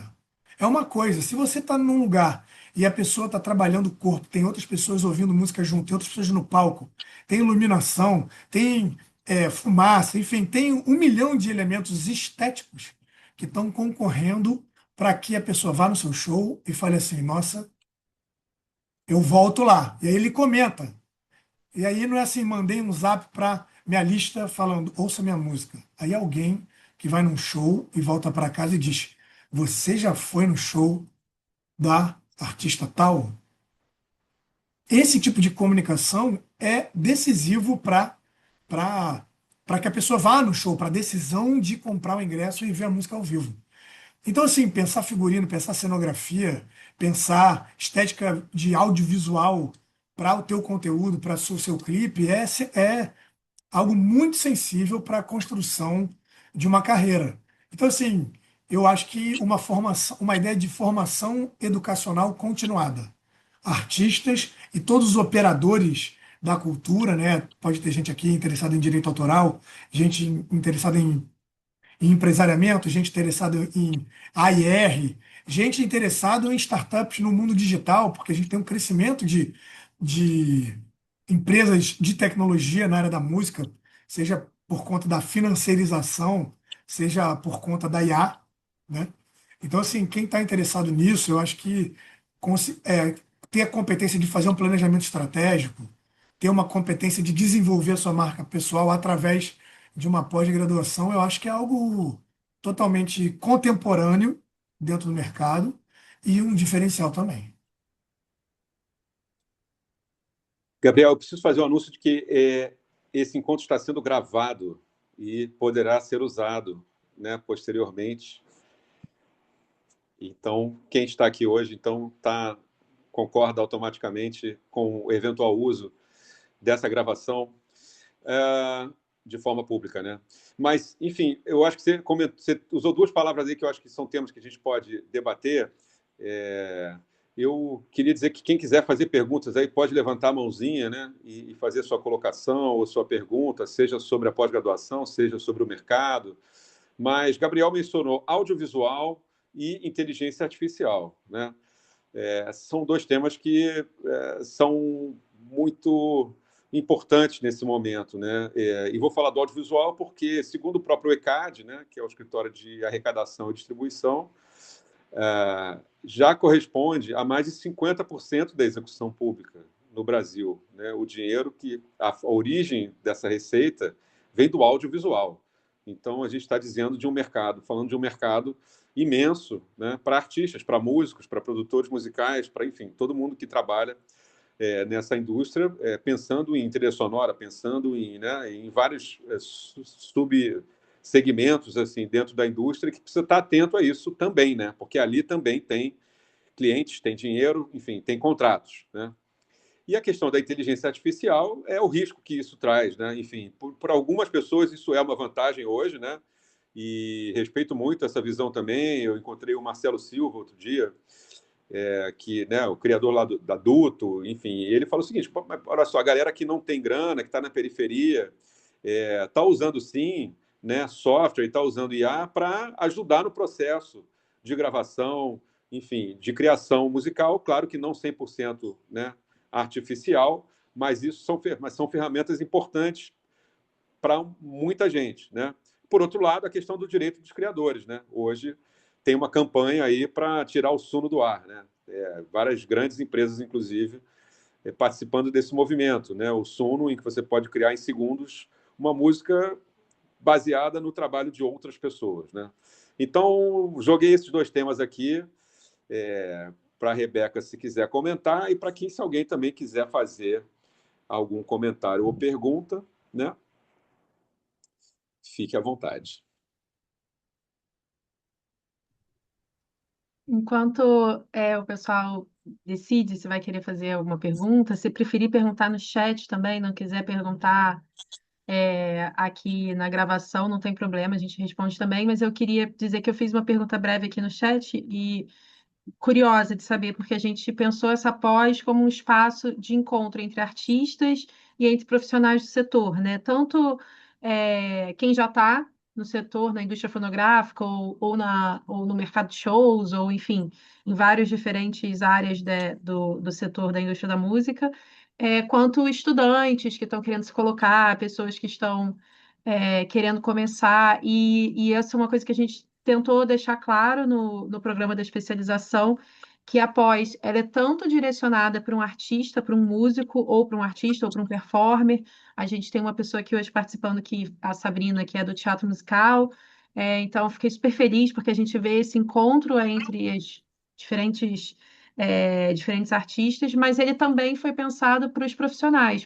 é uma coisa. Se você está num lugar e a pessoa está trabalhando o corpo, tem outras pessoas ouvindo música junto, tem outras pessoas no palco, tem iluminação, tem fumaça, enfim, tem 1 milhão de elementos estéticos que estão concorrendo para que a pessoa vá no seu show e fale assim, nossa, eu volto lá. E aí ele comenta. E aí não é assim, mandei um zap para minha lista falando, ouça minha música. Aí alguém que vai num show e volta para casa e diz, você já foi no show da artista tal? Esse tipo de comunicação é decisivo para que a pessoa vá no show, para a decisão de comprar o ingresso e ver a música ao vivo. Então, assim, pensar figurino, pensar cenografia, pensar estética de audiovisual para o teu conteúdo, para o seu clipe, é algo muito sensível para a construção de uma carreira. Então, assim, eu acho que uma ideia de formação educacional continuada. Artistas e todos os operadores da cultura, né? Pode ter gente aqui interessada em direito autoral, gente interessada em empresariamento, gente interessada em AIR, gente interessada em startups no mundo digital, porque a gente tem um crescimento de empresas de tecnologia na área da música, seja por conta da financiarização, seja por conta da IA, né? Então, assim, quem está interessado nisso, eu acho que ter a competência de fazer um planejamento estratégico, ter uma competência de desenvolver a sua marca pessoal através de uma pós-graduação, eu acho que é algo totalmente contemporâneo dentro do mercado e um diferencial também. Gabriel, eu preciso fazer um anúncio de que esse encontro está sendo gravado e poderá ser usado, né, posteriormente. Então, quem está aqui hoje concorda automaticamente com o eventual uso dessa gravação de forma pública, né? Mas, enfim, eu acho que você usou duas palavras aí que eu acho que são temas que a gente pode debater. Eu queria dizer que quem quiser fazer perguntas aí pode levantar a mãozinha, né, e fazer sua colocação ou sua pergunta, seja sobre a pós-graduação, seja sobre o mercado. Mas Gabriel mencionou audiovisual e inteligência artificial, né? São dois temas que são muito importantes nesse momento, né? E vou falar do audiovisual porque, segundo o próprio ECAD, né, que é o Escritório de Arrecadação e Distribuição, já corresponde a mais de 50% da execução pública no Brasil, né? O dinheiro a origem dessa receita vem do audiovisual. Então, a gente está falando de um mercado imenso, né, para artistas, para músicos, para produtores musicais, para, enfim, todo mundo que trabalha nessa indústria, pensando em trilha sonora, pensando em vários subsegmentos assim, dentro da indústria, que precisa estar atento a isso também, né, porque ali também tem clientes, tem dinheiro, enfim, tem contratos, né? E a questão da inteligência artificial é o risco que isso traz, né? Enfim, por algumas pessoas isso é uma vantagem hoje, né? E respeito muito essa visão também. Eu encontrei o Marcelo Silva outro dia, que, né, o criador lá da Duto, enfim, ele falou o seguinte: olha só, a galera que não tem grana, que está na periferia, está usando sim, né, software e está usando IA para ajudar no processo de gravação, enfim, de criação musical, claro que não 100%, né, artificial, mas são ferramentas importantes para muita gente, né? Por outro lado, a questão do direito dos criadores, né? Hoje tem uma campanha aí para tirar o sono do ar, né? Várias grandes empresas, inclusive, participando desse movimento, né? O sono, em que você pode criar em segundos uma música baseada no trabalho de outras pessoas, né? Então, joguei esses dois temas aqui para a Rebeca, se quiser comentar, e para quem, se alguém também quiser fazer algum comentário ou pergunta, né? Fique à vontade. Enquanto o pessoal decide se vai querer fazer alguma pergunta, se preferir perguntar no chat também, não quiser perguntar aqui na gravação, não tem problema, a gente responde também, mas eu queria dizer que eu fiz uma pergunta breve aqui no chat e curiosa de saber, porque a gente pensou essa pós como um espaço de encontro entre artistas e entre profissionais do setor, né? Tanto quem já está no setor, na indústria fonográfica, ou no mercado de shows, ou enfim, em várias diferentes áreas do setor da indústria da música, quanto estudantes que estão querendo se colocar, pessoas que estão querendo começar, e essa é uma coisa que a gente tentou deixar claro no programa da especialização, que a pós ela é tanto direcionada para um artista, para um músico, ou para um artista, ou para um performer. A gente tem uma pessoa aqui hoje participando, a Sabrina, que é do teatro musical. Então, fiquei super feliz porque a gente vê esse encontro entre as diferentes artistas, mas ele também foi pensado para os profissionais.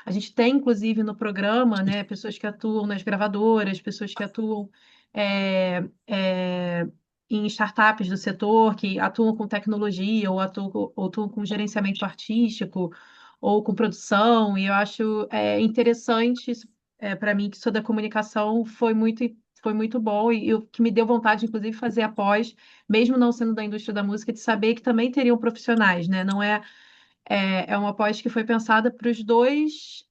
A gente tem, inclusive, no programa, né, pessoas que atuam nas gravadoras, pessoas que atuam é, é, em startups do setor, que atuam com tecnologia, ou atuam com gerenciamento artístico, ou com produção, e eu acho interessante, para mim, que sou da comunicação, foi muito bom, e o que me deu vontade, inclusive, fazer a pós, mesmo não sendo da indústria da música, de saber que também teriam profissionais, né? Não é uma pós que foi pensada para os dois,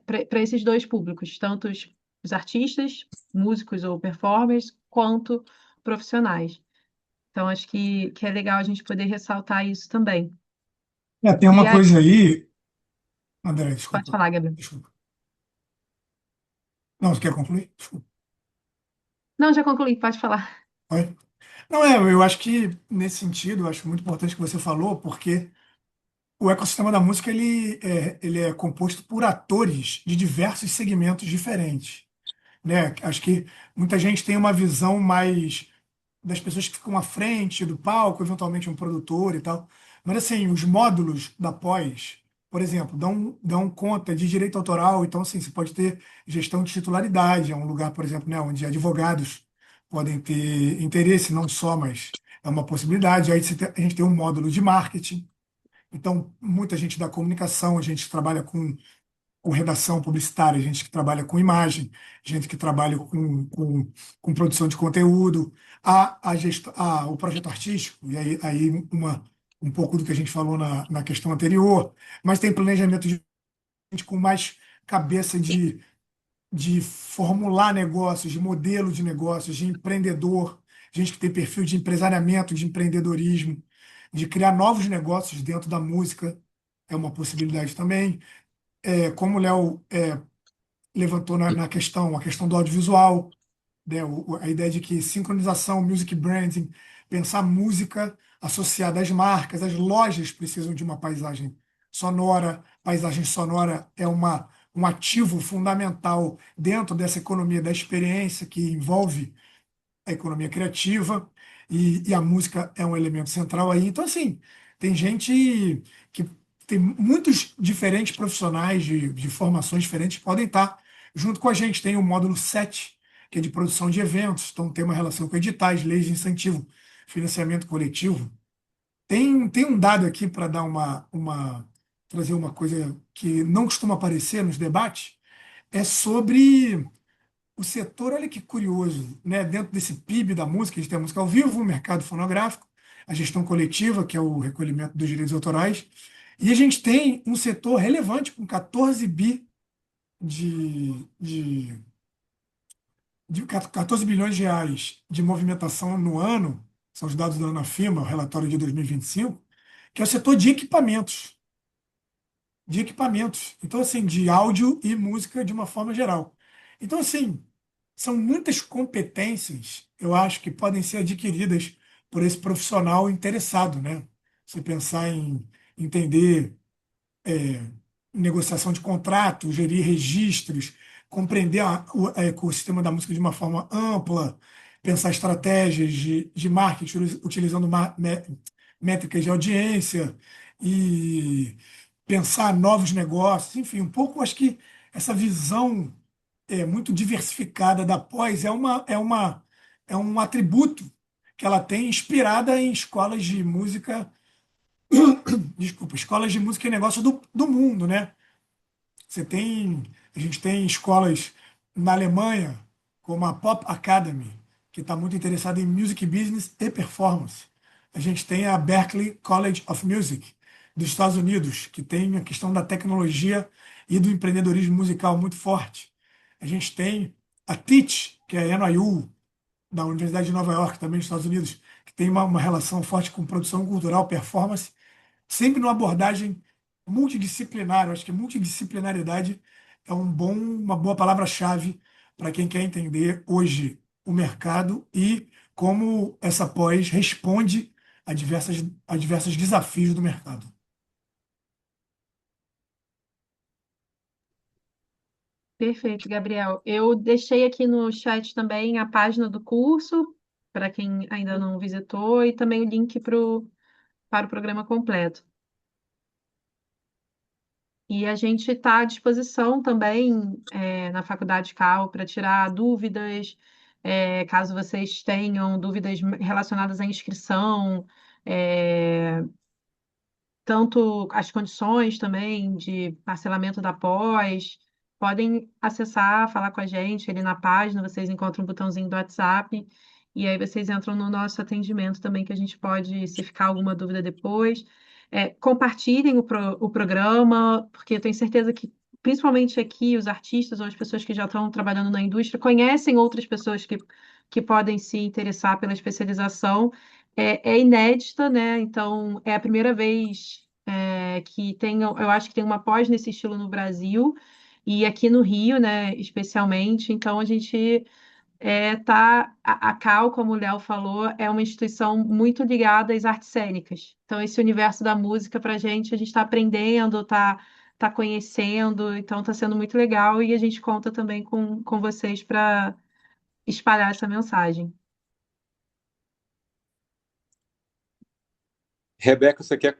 para esses dois públicos, tanto os artistas, músicos ou performers, quanto profissionais. Então, acho que é legal a gente poder ressaltar isso também. Tem E uma aí, coisa aí, André, pode desculpa, falar, Gabriel. desculpa. Não, você quer concluir? Desculpa. Não, já concluí, pode falar. Oi? Não, eu acho que nesse sentido, eu acho muito importante o que você falou, porque o ecossistema da música ele é composto por atores de diversos segmentos diferentes, né? Acho que muita gente tem uma visão mais das pessoas que ficam à frente do palco, eventualmente um produtor e tal. Mas assim, os módulos da pós, por exemplo, dão conta de direito autoral, então assim, você pode ter gestão de titularidade, é um lugar, por exemplo, né, onde advogados podem ter interesse, não só, mas é uma possibilidade. Aí a gente tem um módulo de marketing, então muita gente da comunicação, a gente que trabalha com redação publicitária, gente que trabalha com imagem, gente que trabalha com produção de conteúdo, o projeto artístico, e aí um pouco do que a gente falou na questão anterior, mas tem planejamento de gente com mais cabeça de formular negócios, de modelo de negócios, de empreendedor, gente que tem perfil de empresariamento, de empreendedorismo, de criar novos negócios dentro da música, é uma possibilidade também. Como o Léo levantou na questão, a questão do audiovisual, né? A ideia de que sincronização, music branding, pensar música associada às marcas, as lojas precisam de uma paisagem sonora. Paisagem sonora é um ativo fundamental dentro dessa economia da experiência que envolve a economia criativa e a música é um elemento central aí. Então, assim, tem gente que tem muitos diferentes profissionais de formações diferentes que podem estar junto com a gente. Tem o módulo 7 que é de produção de eventos, então tem uma relação com editais, leis de incentivo, financiamento coletivo. Tem um dado aqui para dar trazer uma coisa que não costuma aparecer nos debates, é sobre o setor. Olha que curioso, né? Dentro desse PIB da música, a gente tem a música ao vivo, o mercado fonográfico, a gestão coletiva, que é o recolhimento dos direitos autorais, e a gente tem um setor relevante com 14 bi de 14 bilhões de reais de movimentação no ano, são os dados da Anafima, o relatório de 2025, que é o setor de equipamentos. De equipamentos. Então, assim, de áudio e música de uma forma geral. Então, assim, são muitas competências, eu acho, que podem ser adquiridas por esse profissional interessado, né? Você pensar em entender negociação de contratos, gerir registros, compreender o ecossistema da música de uma forma ampla, pensar estratégias de marketing utilizando métricas de audiência e pensar novos negócios, enfim, um pouco acho que essa visão muito diversificada da pós é um atributo que ela tem inspirada em escolas de música, desculpa, escolas de música e negócio do mundo, né? A gente tem escolas na Alemanha, como a Pop Academy, que está muito interessada em music business e performance. A gente tem a Berklee College of Music, dos Estados Unidos, que tem a questão da tecnologia e do empreendedorismo musical muito forte. A gente tem a Teach, que é a NYU, da Universidade de Nova York, também dos Estados Unidos, que tem uma relação forte com produção cultural, performance, sempre numa abordagem multidisciplinar. Eu acho que multidisciplinaridade é uma boa palavra-chave para quem quer entender hoje o mercado e como essa pós responde a diversos desafios do mercado. Perfeito, Gabriel. Eu deixei aqui no chat também a página do curso, para quem ainda não visitou, e também o link para o programa completo. E a gente está à disposição também na Faculdade Cal para tirar dúvidas, caso vocês tenham dúvidas relacionadas à inscrição, é, tanto as condições também de parcelamento da pós, podem acessar, falar com a gente ali na página, vocês encontram um botãozinho do WhatsApp, e aí vocês entram no nosso atendimento também, que a gente pode, se ficar alguma dúvida depois, compartilhem o programa, porque eu tenho certeza que, principalmente aqui, os artistas ou as pessoas que já estão trabalhando na indústria conhecem outras pessoas que podem se interessar pela especialização, é inédita, né? Então, é a primeira vez que tem, eu acho que tem uma pós nesse estilo no Brasil e aqui no Rio, né, especialmente. Então, a gente a Cal, como o Léo falou, é uma instituição muito ligada às artes cênicas. Então, esse universo da música, para a gente está aprendendo, tá conhecendo, então está sendo muito legal e a gente conta também com vocês para espalhar essa mensagem. Rebeca, você quer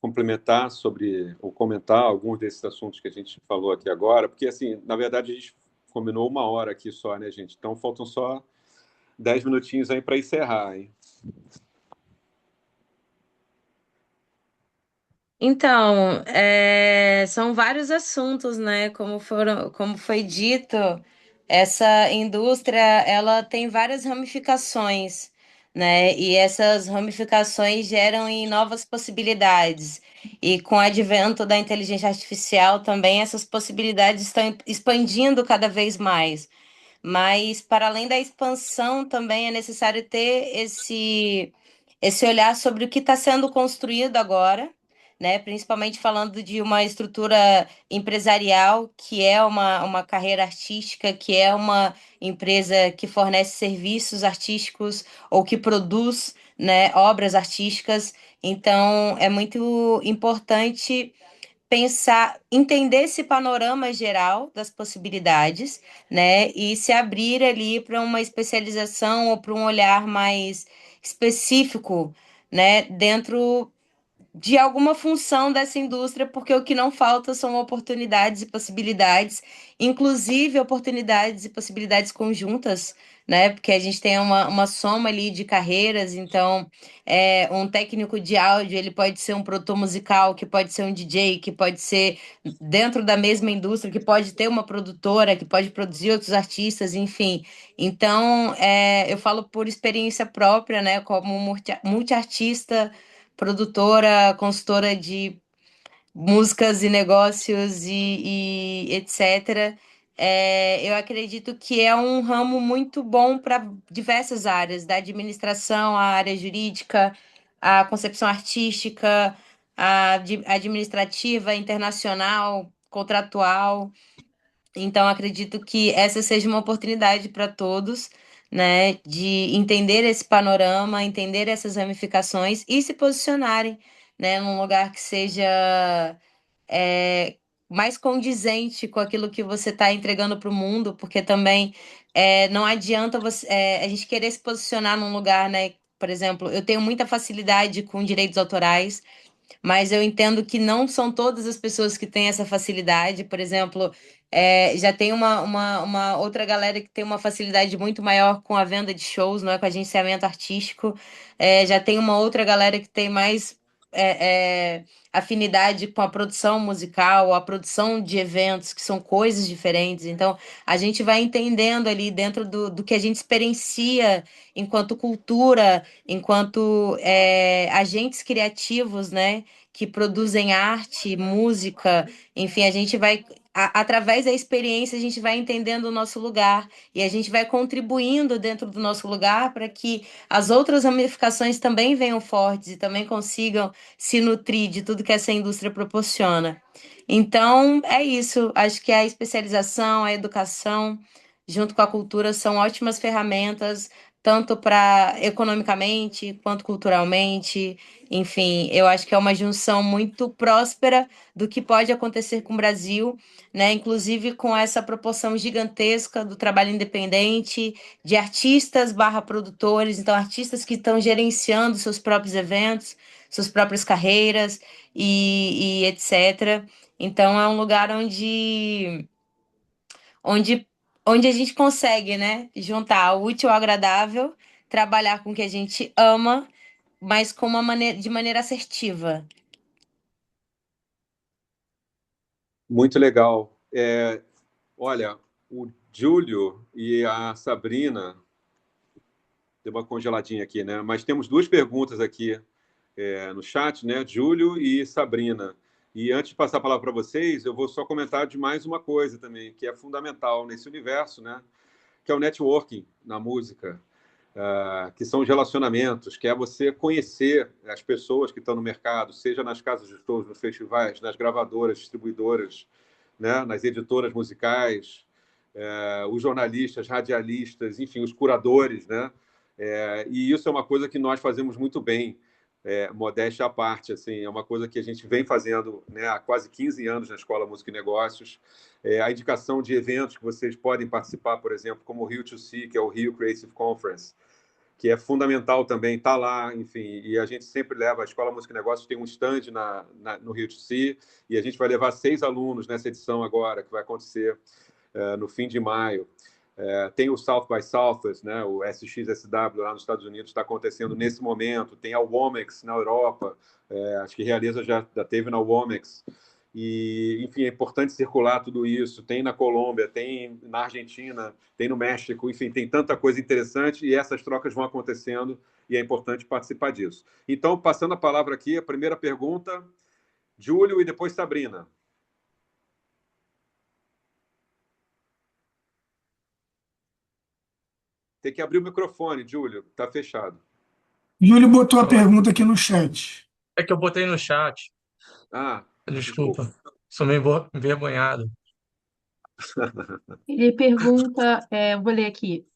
complementar sobre ou comentar alguns desses assuntos que a gente falou aqui agora? Porque, assim, na verdade, a gente combinou 1 hora aqui só, né, gente? Então, faltam só 10 minutinhos aí para encerrar, hein? Então, são vários assuntos, né? Como foi dito, essa indústria ela tem várias ramificações, né? E essas ramificações geram em novas possibilidades. E com o advento da inteligência artificial também essas possibilidades estão expandindo cada vez mais. Mas, para além da expansão, também é necessário ter esse olhar sobre o que está sendo construído agora, né? Principalmente falando de uma estrutura empresarial, que é uma carreira artística, que é uma empresa que fornece serviços artísticos ou que produz, né, obras artísticas. Então, é muito importante pensar, entender esse panorama geral das possibilidades, né, e se abrir ali para uma especialização ou para um olhar mais específico, né, dentro de alguma função dessa indústria, porque o que não falta são oportunidades e possibilidades, inclusive oportunidades e possibilidades conjuntas, né? Porque a gente tem uma soma ali de carreiras, então um técnico de áudio, ele pode ser um produtor musical, que pode ser um DJ, que pode ser dentro da mesma indústria, que pode ter uma produtora, que pode produzir outros artistas, enfim. Então, eu falo por experiência própria, né? Como multiartista, produtora, consultora de músicas e negócios e etc. eu acredito que é um ramo muito bom para diversas áreas, da administração, a área jurídica, a concepção artística, administrativa, internacional, contratual. Então, acredito que essa seja uma oportunidade para todos, né, de entender esse panorama, entender essas ramificações e se posicionarem, né, num lugar que seja é, mais condizente com aquilo que você está entregando para o mundo, porque também não adianta a gente querer se posicionar num lugar, né? Por exemplo, eu tenho muita facilidade com direitos autorais, mas eu entendo que não são todas as pessoas que têm essa facilidade. Por exemplo, já tem uma outra galera que tem uma facilidade muito maior com a venda de shows, não é com agenciamento artístico. Já tem uma outra galera que tem mais afinidade com a produção musical, a produção de eventos, que são coisas diferentes. Então, a gente vai entendendo ali dentro do que a gente experiencia enquanto cultura, enquanto agentes criativos, né? Que produzem arte, música, enfim, a gente vai, através da experiência, a gente vai entendendo o nosso lugar e a gente vai contribuindo dentro do nosso lugar para que as outras ramificações também venham fortes e também consigam se nutrir de tudo que essa indústria proporciona. Então, é isso. Acho que a especialização, a educação, junto com a cultura, são ótimas ferramentas, tanto para economicamente quanto culturalmente. Enfim, eu acho que é uma junção muito próspera do que pode acontecer com o Brasil, né? Inclusive com essa proporção gigantesca do trabalho independente, de artistas barra produtores, então artistas que estão gerenciando seus próprios eventos, suas próprias carreiras e etc. Então é um lugar onde, onde a gente consegue, né, juntar o útil ao agradável, trabalhar com o que a gente ama, mas com de maneira assertiva. Muito legal. Olha, o Júlio e a Sabrina, deu uma congeladinha aqui, né? Mas temos duas perguntas aqui no chat, né? Júlio e Sabrina. E antes de passar a palavra para vocês, eu vou só comentar de mais uma coisa também, que é fundamental nesse universo, né? Que é o networking na música, que são os relacionamentos, que é você conhecer as pessoas que estão no mercado, seja nas casas de shows, nos festivais, nas gravadoras, distribuidoras, né? Nas editoras musicais, os jornalistas, radialistas, enfim, os curadores, né? E isso é uma coisa que nós fazemos muito bem, modéstia à parte, assim, é uma coisa que a gente vem fazendo, né, há quase 15 anos na Escola Música e Negócios. A indicação de eventos que vocês podem participar, por exemplo, como o Rio to See, que é o Rio Creative Conference, que é fundamental também, está lá, enfim, e a gente sempre leva, a Escola Música e Negócios tem um stand no Rio to See, e a gente vai levar 6 alunos nessa edição agora, que vai acontecer no fim de maio. Tem o South by Southwest, né, o SXSW lá nos Estados Unidos está acontecendo nesse momento. Tem a Womex na Europa, acho que Realiza já teve na Womex. E, enfim, é importante circular tudo isso. Tem na Colômbia, tem na Argentina, tem no México, enfim, tem tanta coisa interessante e essas trocas vão acontecendo e é importante participar disso. Então, passando a palavra aqui, a primeira pergunta, Júlio e depois Sabrina. Tem que abrir o microfone, Júlio, está fechado. Júlio botou a pergunta aqui no chat. É que eu botei no chat. Ah, Desculpa. Sou meio envergonhado. Ele pergunta, eu vou ler aqui.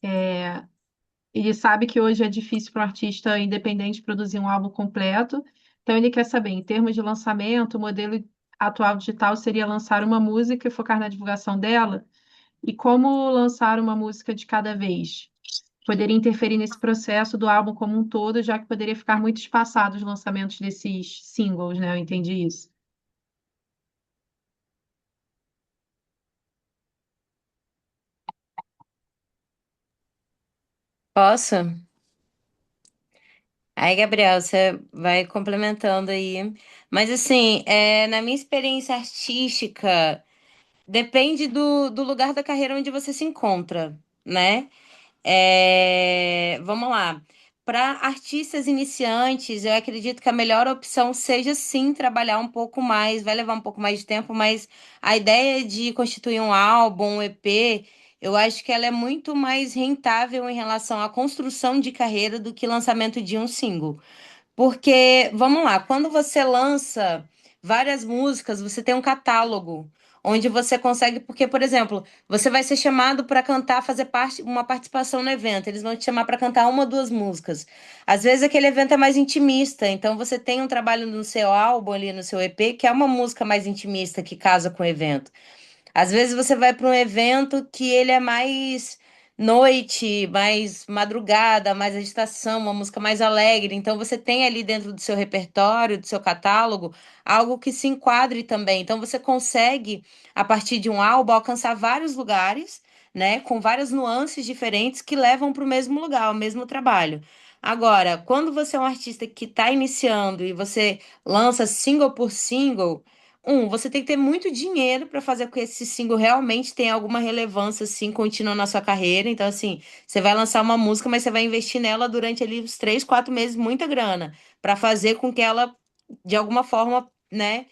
Ele sabe que hoje é difícil para um artista independente produzir um álbum completo, então ele quer saber, em termos de lançamento, o modelo atual digital seria lançar uma música e focar na divulgação dela? E como lançar uma música de cada vez? Poderia interferir nesse processo do álbum como um todo, já que poderia ficar muito espaçado os lançamentos desses singles, né? Eu entendi isso. Posso? Aí, Gabriel, você vai complementando aí. Mas, assim, na minha experiência artística, depende do lugar da carreira onde você se encontra, né? Vamos lá. para artistas iniciantes, eu acredito que a melhor opção seja sim trabalhar um pouco mais, vai levar um pouco mais de tempo, mas a ideia de constituir um álbum, um EP, eu acho que ela é muito mais rentável em relação à construção de carreira do que lançamento de um single. Porque, vamos lá, quando você lança várias músicas, você tem um catálogo onde você consegue, porque, por exemplo, você vai ser chamado para cantar, fazer parte, uma participação no evento. Eles vão te chamar para cantar uma ou duas músicas. Às vezes aquele evento é mais intimista, então você tem um trabalho no seu álbum ali, no seu EP, que é uma música mais intimista que casa com o evento. Às vezes você vai para um evento que ele é mais noite, mais madrugada, mais agitação, uma música mais alegre. Então você tem ali dentro do seu repertório, do seu catálogo, algo que se enquadre também. Então você consegue, a partir de um álbum, alcançar vários lugares, né, com várias nuances diferentes que levam para o mesmo lugar, ao mesmo trabalho. Agora, quando você é um artista que está iniciando e você lança single por single, você tem que ter muito dinheiro para fazer com que esse single realmente tenha alguma relevância, assim, contínua na sua carreira. Então, assim, você vai lançar uma música, mas você vai investir nela durante ali uns 3, 4 meses, muita grana, para fazer com que ela, de alguma forma, né,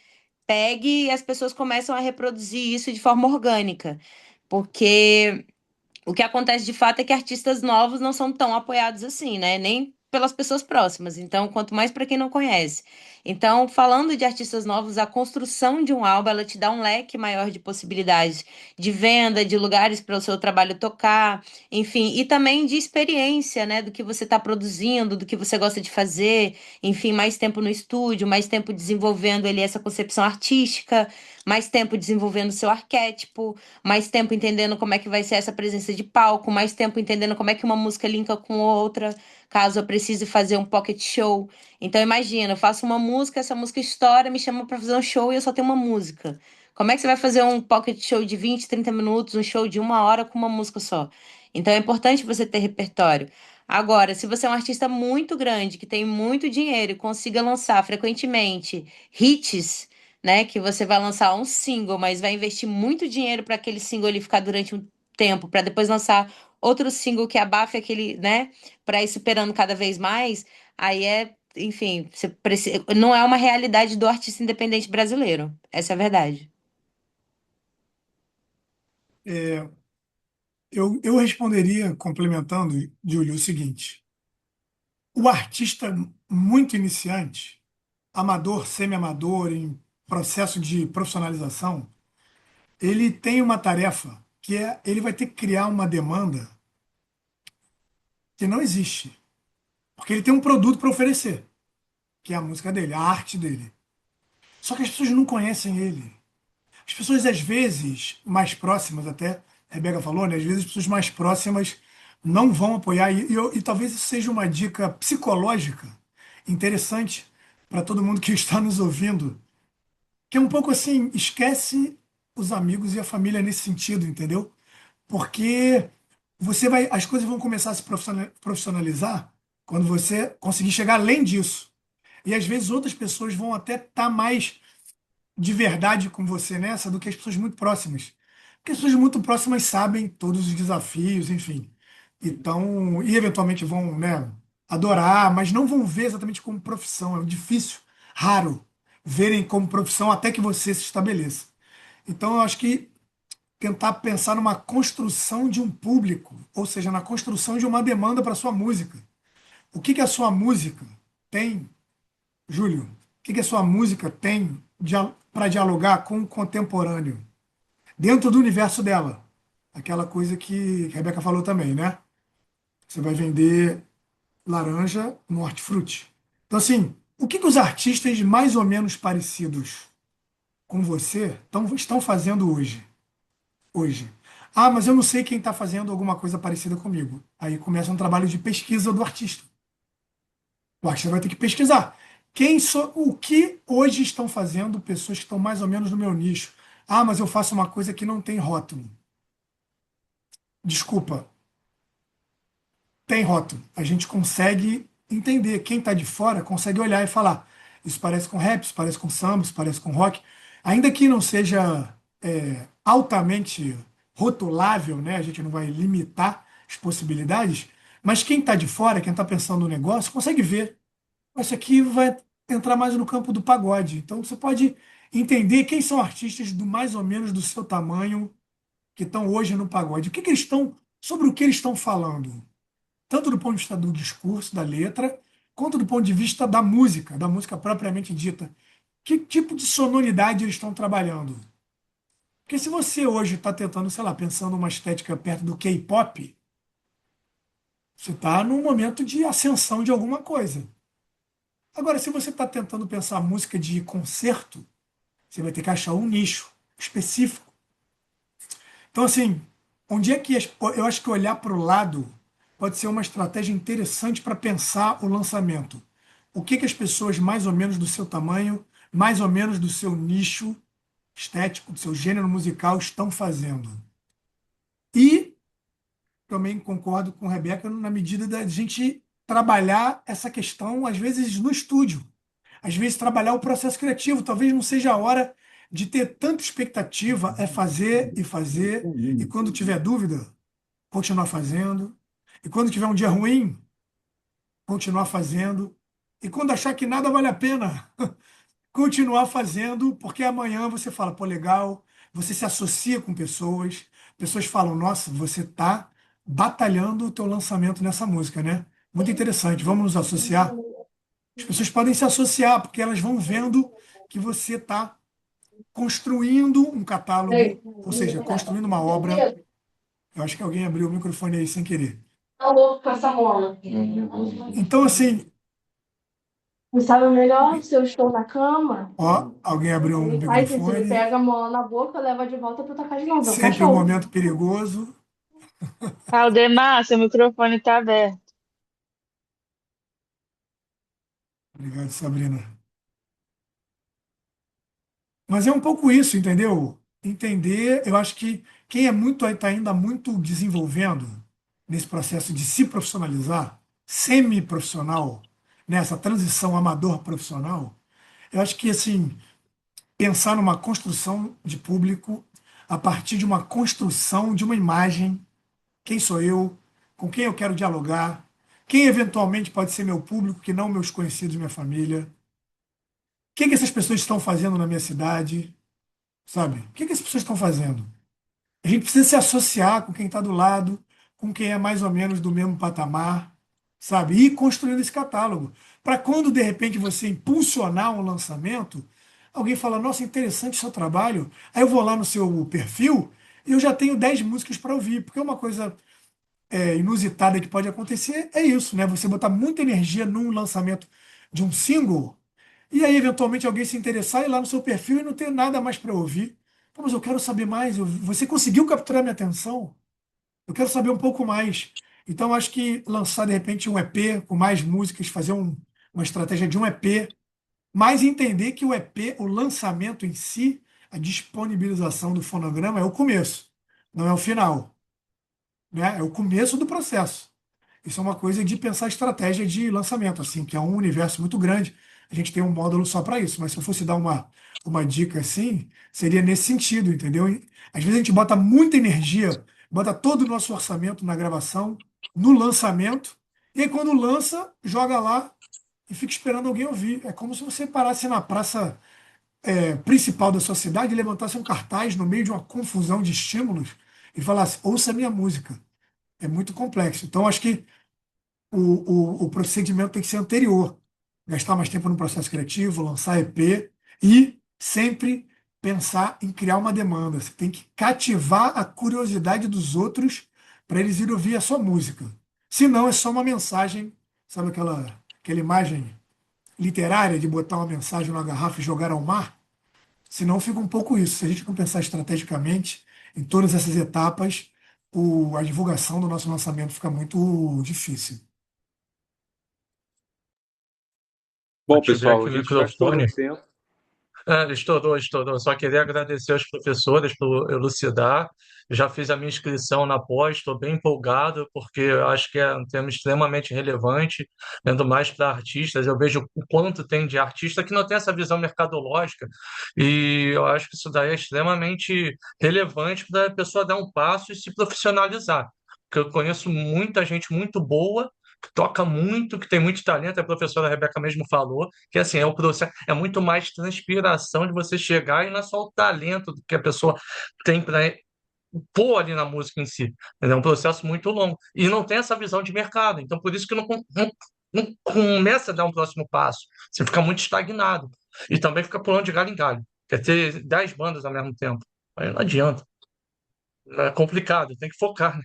pegue e as pessoas começam a reproduzir isso de forma orgânica. Porque o que acontece de fato é que artistas novos não são tão apoiados assim, né? Nem pelas pessoas próximas. Então, quanto mais para quem não conhece. Então, falando de artistas novos, a construção de um álbum, ela te dá um leque maior de possibilidades de venda, de lugares para o seu trabalho tocar, enfim, e também de experiência, né? Do que você está produzindo, do que você gosta de fazer, enfim, mais tempo no estúdio, mais tempo desenvolvendo ali essa concepção artística, mais tempo desenvolvendo o seu arquétipo, mais tempo entendendo como é que vai ser essa presença de palco, mais tempo entendendo como é que uma música linka com outra, caso eu precise fazer um pocket show. Então imagina, eu faço uma música, essa música estoura, me chama para fazer um show e eu só tenho uma música. Como é que você vai fazer um pocket show de 20, 30 minutos, um show de 1 hora com uma música só? Então é importante você ter repertório. Agora, se você é um artista muito grande, que tem muito dinheiro e consiga lançar frequentemente hits, né? Que você vai lançar um single, mas vai investir muito dinheiro para aquele single ele ficar durante um tempo, para depois lançar outro single que abafe aquele, né? Para ir superando cada vez mais. Aí é, enfim, você precisa, não é uma realidade do artista independente brasileiro. Essa é a verdade. É, eu responderia, complementando, Júlio, o seguinte: o artista muito iniciante, amador, semi-amador, em processo de profissionalização, ele tem uma tarefa que é ele vai ter que criar uma demanda que não existe, porque ele tem um produto para oferecer, que é a música dele, a arte dele. Só que as pessoas não conhecem ele. As pessoas, às vezes, mais próximas até, a Rebeca falou, né? Às vezes as pessoas mais próximas não vão apoiar. E talvez isso seja uma dica psicológica interessante para todo mundo que está nos ouvindo, que é um pouco assim, esquece os amigos e a família nesse sentido, entendeu? Porque as coisas vão começar a se profissionalizar quando você conseguir chegar além disso. E às vezes outras pessoas vão até estar mais de verdade com você nessa do que as pessoas muito próximas. Porque as pessoas muito próximas sabem todos os desafios, enfim. Então, e eventualmente vão, né, adorar, mas não vão ver exatamente como profissão. É difícil, raro, verem como profissão até que você se estabeleça. Então, eu acho que tentar pensar numa construção de um público, ou seja, na construção de uma demanda para a sua música. O que que a sua música tem, Júlio? O que que a sua música tem para dialogar com o contemporâneo, dentro do universo dela? Aquela coisa que a Rebeca falou também, né? Você vai vender laranja no hortifruti. Então, assim, o que que os artistas mais ou menos parecidos com você estão fazendo hoje? Hoje. Ah, mas eu não sei quem está fazendo alguma coisa parecida comigo. Aí começa um trabalho de pesquisa do artista. O artista vai ter que pesquisar. O que hoje estão fazendo pessoas que estão mais ou menos no meu nicho? Ah, mas eu faço uma coisa que não tem rótulo. Desculpa, tem rótulo. A gente consegue entender. Quem está de fora consegue olhar e falar: isso parece com rap, isso parece com samba, isso parece com rock. Ainda que não seja altamente rotulável, né? A gente não vai limitar as possibilidades, Mas quem está de fora, quem está pensando no negócio, consegue ver. Isso aqui vai entrar mais no campo do pagode. Então você pode entender quem são artistas do mais ou menos do seu tamanho que estão hoje no pagode. O que que eles estão, sobre o que eles estão falando, tanto do ponto de vista do discurso, da letra, quanto do ponto de vista da música propriamente dita. Que tipo de sonoridade eles estão trabalhando? Porque se você hoje está tentando, sei lá, pensando uma estética perto do K-pop, você está num momento de ascensão de alguma coisa. Agora, se você está tentando pensar música de concerto, você vai ter que achar um nicho específico. Então, assim, onde é que eu acho que olhar para o lado pode ser uma estratégia interessante para pensar o lançamento. O que que as pessoas mais ou menos do seu tamanho, mais ou menos do seu nicho estético, do seu gênero musical estão fazendo? E também concordo com a Rebeca na medida da gente trabalhar essa questão, às vezes, no estúdio. Às vezes, trabalhar o processo criativo. Talvez não seja a hora de ter tanta expectativa, é fazer e fazer, e quando tiver dúvida, continuar fazendo. E quando tiver um dia ruim, continuar fazendo. E quando achar que nada vale a pena, continuar fazendo, porque amanhã você fala, pô, legal, você se associa com pessoas, pessoas falam, nossa, você está batalhando o teu lançamento nessa música, né? Muito interessante, vamos nos associar. As pessoas podem se associar, porque elas vão vendo que você está construindo um catálogo, ou seja, construindo uma obra. Eu acho que alguém abriu o microfone aí sem querer. Tá louco com essa mola. Então, assim, Não sabe melhor se eu estou na cama? ó, alguém abriu um Ele faz isso, ele microfone. pega a mola na boca, leva de volta para tacar de novo. É um Sempre um cachorro. momento perigoso. Aldemar, seu microfone está aberto. Obrigado, Sabrina. Mas é um pouco isso, entendeu? Entender, eu acho que quem é muito está ainda muito desenvolvendo nesse processo de se profissionalizar, semi-profissional, nessa transição amador-profissional, eu acho que assim, pensar numa construção de público a partir de uma construção de uma imagem, quem sou eu, com quem eu quero dialogar, quem eventualmente pode ser meu público, que não meus conhecidos, minha família, o que que essas pessoas estão fazendo na minha cidade, sabe? O que que as pessoas estão fazendo? A gente precisa se associar com quem está do lado, com quem é mais ou menos do mesmo patamar, sabe? E ir construindo esse catálogo. Para quando, de repente, você impulsionar um lançamento, alguém fala, nossa, interessante o seu trabalho. Aí eu vou lá no seu perfil e eu já tenho 10 músicas para ouvir. Porque uma coisa inusitada que pode acontecer é isso, né? Você botar muita energia num lançamento de um single e aí, eventualmente, alguém se interessar e ir lá no seu perfil e não ter nada mais para ouvir. Pô, mas eu quero saber mais. Você conseguiu capturar minha atenção? Eu quero saber um pouco mais. Então, acho que lançar, de repente, um EP com mais músicas, fazer uma estratégia de um EP, mas entender que o EP, o lançamento em si, a disponibilização do fonograma é o começo, não é o final, né? É o começo do processo. Isso é uma coisa de pensar estratégia de lançamento, assim, que é um universo muito grande. A gente tem um módulo só para isso, mas se eu fosse dar uma dica assim, seria nesse sentido, entendeu? E, às vezes a gente bota muita energia, bota todo o nosso orçamento na gravação, no lançamento, e aí quando lança, joga lá e fica esperando alguém ouvir. É como se você parasse na praça principal da sua cidade e levantasse um cartaz no meio de uma confusão de estímulos e falasse, ouça a minha música. É muito complexo. Então, acho que o procedimento tem que ser anterior. Gastar mais tempo no processo criativo, lançar EP e sempre pensar em criar uma demanda. Você tem que cativar a curiosidade dos outros para eles irem ouvir a sua música. Se não, é só uma mensagem, sabe aquela imagem literária de botar uma mensagem numa garrafa e jogar ao mar? Senão fica um pouco isso. Se a gente não pensar estrategicamente em todas essas etapas, a divulgação do nosso lançamento fica muito difícil. Bom, Ativar pessoal, aqui a o gente já estourou microfone. o tempo. Estourou, estourou. Só queria agradecer aos professores por elucidar. Já fiz a minha inscrição na pós, estou bem empolgado, porque eu acho que é um tema extremamente relevante, indo mais para artistas. Eu vejo o quanto tem de artista que não tem essa visão mercadológica, e eu acho que isso daí é extremamente relevante para a pessoa dar um passo e se profissionalizar. porque eu conheço muita gente muito boa, que toca muito, que tem muito talento, a professora Rebeca mesmo falou, que assim, é o processo, é muito mais transpiração de você chegar e não é só o talento que a pessoa tem para pôr ali na música em si. É um processo muito longo. E não tem essa visão de mercado. Então, por isso que não começa a dar um próximo passo. Você fica muito estagnado. E também fica pulando de galho em galho. Quer ter 10 bandas ao mesmo tempo. Aí não adianta. É complicado, tem que focar, né?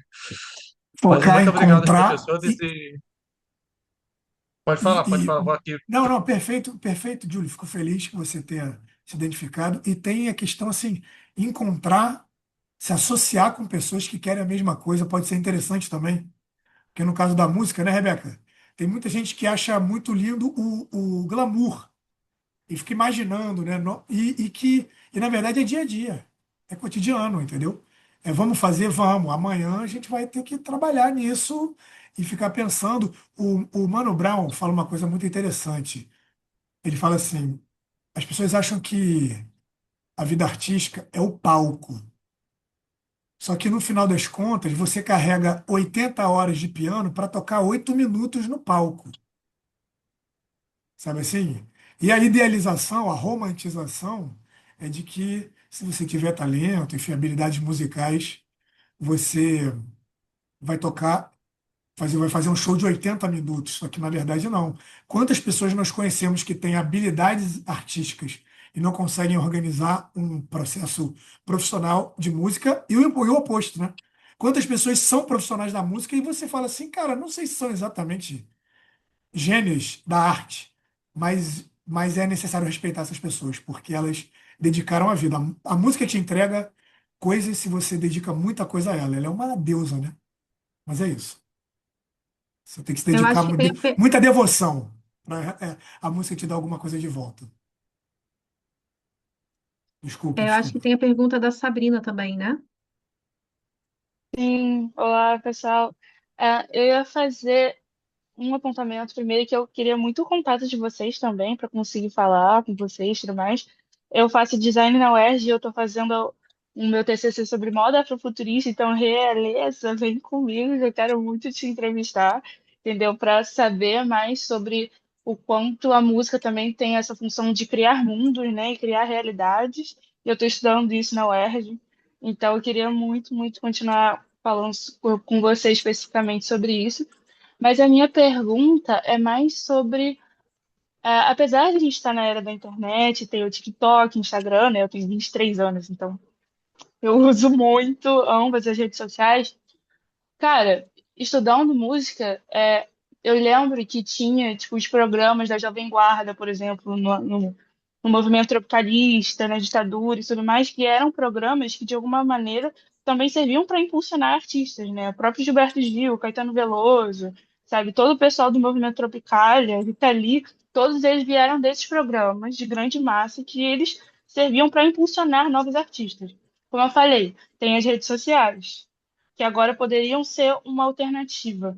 Mas Focar muito em obrigado aos comprar professores e, e pode e, falar, e- vou aqui. não, não, perfeito, perfeito, Júlio. Fico feliz que você tenha se identificado. E tem a questão assim, encontrar, se associar com pessoas que querem a mesma coisa pode ser interessante também. Porque no caso da música, né, Rebeca? Tem muita gente que acha muito lindo o glamour e fica imaginando, né? E na verdade é dia a dia, é cotidiano, entendeu? É vamos fazer, vamos. Amanhã a gente vai ter que trabalhar nisso e ficar pensando. O Mano Brown fala uma coisa muito interessante. Ele fala assim: as pessoas acham que a vida artística é o palco. Só que no final das contas, você carrega 80 horas de piano para tocar 8 minutos no palco. Sabe assim? E a idealização, a romantização é de que se você tiver talento, enfim, habilidades musicais, você vai tocar, vai fazer um show de 80 minutos. Só que na verdade não. Quantas pessoas nós conhecemos que têm habilidades artísticas e não conseguem organizar um processo profissional de música e o oposto, né? Quantas pessoas são profissionais da música e você fala assim, cara, não sei se são exatamente gênios da arte, mas é necessário respeitar essas pessoas, porque elas dedicaram a vida. A música te entrega coisas se você dedica muita coisa a ela. Ela é uma deusa, né? Mas é isso. Você tem que se Eu dedicar acho que tem a, muita devoção para a música te dar alguma coisa de volta. Desculpa, eu acho que desculpa. tem a pergunta da Sabrina também, né? Sim, olá, pessoal. Eu ia fazer um apontamento primeiro que eu queria muito o contato de vocês também para conseguir falar com vocês e tudo mais. Eu faço design na UERJ e eu estou fazendo o meu TCC sobre moda afrofuturista, então realeza, vem comigo, eu quero muito te entrevistar, entendeu? Para saber mais sobre o quanto a música também tem essa função de criar mundos, né, e criar realidades. Eu estou estudando isso na UERJ, então eu queria muito, muito continuar falando com você especificamente sobre isso. Mas a minha pergunta é mais sobre, apesar de a gente estar na era da internet, ter o TikTok, Instagram, né? Eu tenho 23 anos, então eu uso muito ambas as redes sociais. Cara, estudando música, eu lembro que tinha, tipo, os programas da Jovem Guarda, por exemplo, no movimento tropicalista, na ditadura e tudo mais, que eram programas que, de alguma maneira, também serviam para impulsionar artistas, né? O próprio Gilberto Gil, Caetano Veloso, sabe? Todo o pessoal do movimento Tropicália, Rita Lee, todos eles vieram desses programas de grande massa que eles serviam para impulsionar novos artistas. Como eu falei, tem as redes sociais que agora poderiam ser uma alternativa.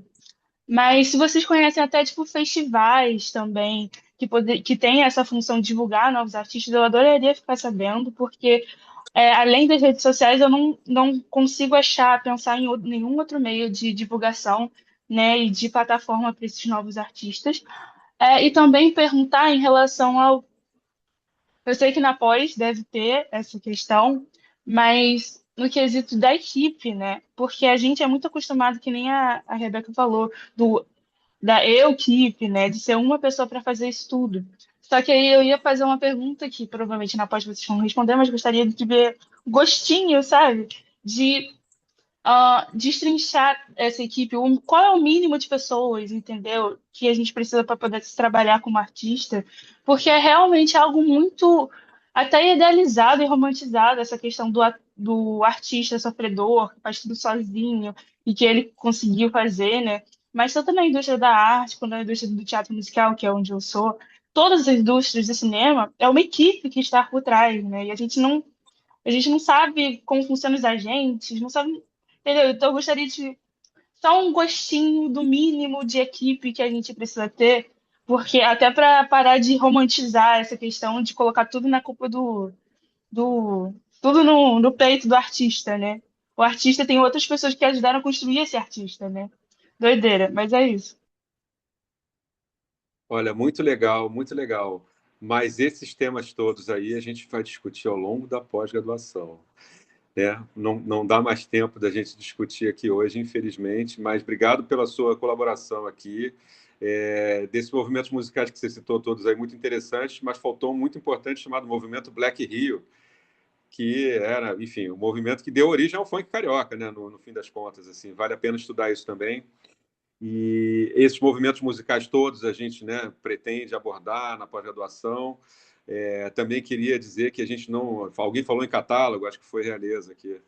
Mas se vocês conhecem até tipo festivais também que tem essa função de divulgar novos artistas, eu adoraria ficar sabendo, porque além das redes sociais eu não consigo achar, pensar em nenhum outro meio de divulgação, né, e de plataforma para esses novos artistas. E também perguntar em relação ao eu sei que na pós deve ter essa questão, mas no quesito da equipe, né? Porque a gente é muito acostumado, que nem a Rebeca falou, da eu-equipe, né? De ser uma pessoa para fazer isso tudo. Só que aí eu ia fazer uma pergunta que provavelmente na pós vocês vão responder, mas gostaria de ver gostinho, sabe? De destrinchar essa equipe, qual é o mínimo de pessoas, entendeu? Que a gente precisa para poder se trabalhar como artista, porque é realmente algo muito até idealizado e romantizado, essa questão do artista sofredor, que faz tudo sozinho e que ele conseguiu fazer, né? Mas tanto na indústria da arte, quanto na indústria do teatro musical, que é onde eu sou, todas as indústrias do cinema, é uma equipe que está por trás, né? E a gente não sabe como funcionam os agentes, não sabe, entendeu? Então eu gostaria de só um gostinho do mínimo de equipe que a gente precisa ter, porque até para parar de romantizar essa questão de colocar tudo na culpa do tudo no peito do artista, né? o artista tem outras pessoas que ajudaram a construir esse artista, né? Doideira, mas é isso. Olha, muito legal, muito legal. Mas esses temas todos aí a gente vai discutir ao longo da pós-graduação, né? Não dá mais tempo da gente discutir aqui hoje, infelizmente, mas obrigado pela sua colaboração aqui. Desses movimentos musicais que você citou todos aí, muito interessantes, mas faltou um muito importante chamado movimento Black Rio, que era, enfim, o movimento que deu origem ao funk carioca, né? No fim das contas, assim, vale a pena estudar isso também. E esses movimentos musicais todos a gente, né, pretende abordar na pós-graduação. Também queria dizer que a gente não. Alguém falou em catálogo, acho que foi Realeza aqui.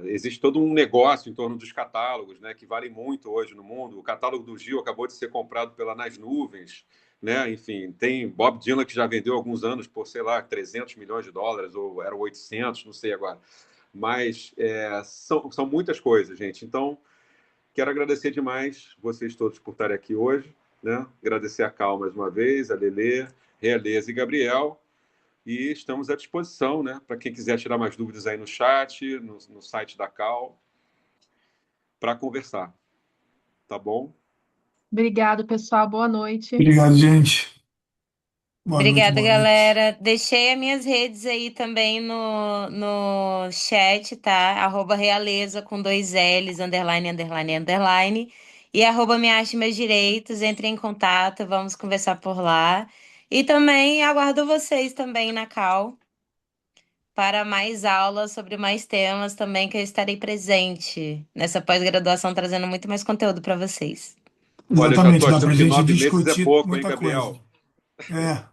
Existe todo um negócio em torno dos catálogos, né, que valem muito hoje no mundo. O catálogo do Gil acabou de ser comprado pela Nas Nuvens, né? Enfim, tem Bob Dylan que já vendeu há alguns anos por, sei lá, 300 milhões de dólares, ou eram 800, não sei agora. Mas são muitas coisas, gente. Então, quero agradecer demais vocês todos por estarem aqui hoje, né? Agradecer a Cal mais uma vez, a Lelê, Realeza e Gabriel. E estamos à disposição, né? Para quem quiser tirar mais dúvidas aí no chat, no site da Cal, para conversar. Tá bom? Obrigado, pessoal. Boa noite. Obrigado, gente. Boa noite, Obrigada, boa noite. galera. Deixei as minhas redes aí também no chat, tá? @realeza com dois L's, underline, underline, underline. E @me ache meus direitos. Entre em contato, vamos conversar por lá. E também aguardo vocês também na Cal para mais aulas sobre mais temas também, que eu estarei presente nessa pós-graduação, trazendo muito mais conteúdo para vocês. Olha, eu já Exatamente, estou dá para a achando que gente 9 meses é discutir pouco, hein, muita coisa. Gabriel?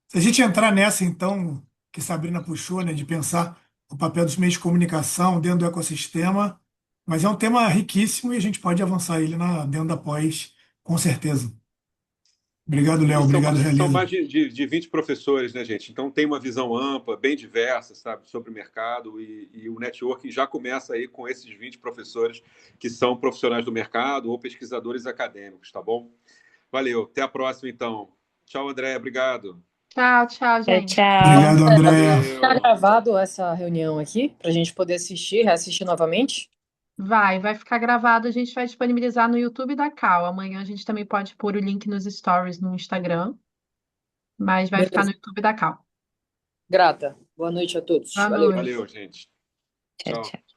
Se a gente entrar nessa, então, que Sabrina puxou, né, de pensar o papel dos meios de comunicação dentro do ecossistema, mas é um tema riquíssimo e a gente pode avançar ele dentro da pós, com certeza. Obrigado, Léo. E são, Obrigado, são Realeza. mais de 20 professores, né, gente? Então tem uma visão ampla, bem diversa, sabe, sobre o mercado e o networking já começa aí com esses 20 professores que são profissionais do mercado ou pesquisadores acadêmicos, tá bom? Valeu. Até a próxima, então. Tchau, André. Obrigado. Tchau, tchau, Tchau, gente. tchau. Obrigado, Andréa. Tá Valeu. gravado essa reunião aqui pra gente poder assistir, reassistir novamente? Vai ficar gravado. A gente vai disponibilizar no YouTube da Cal. Amanhã a gente também pode pôr o link nos stories no Instagram, mas vai ficar no Beleza. YouTube da Cal. Grata. Boa noite a todos. Boa Valeu. noite. Valeu, gente. Tchau, Tchau. tchau.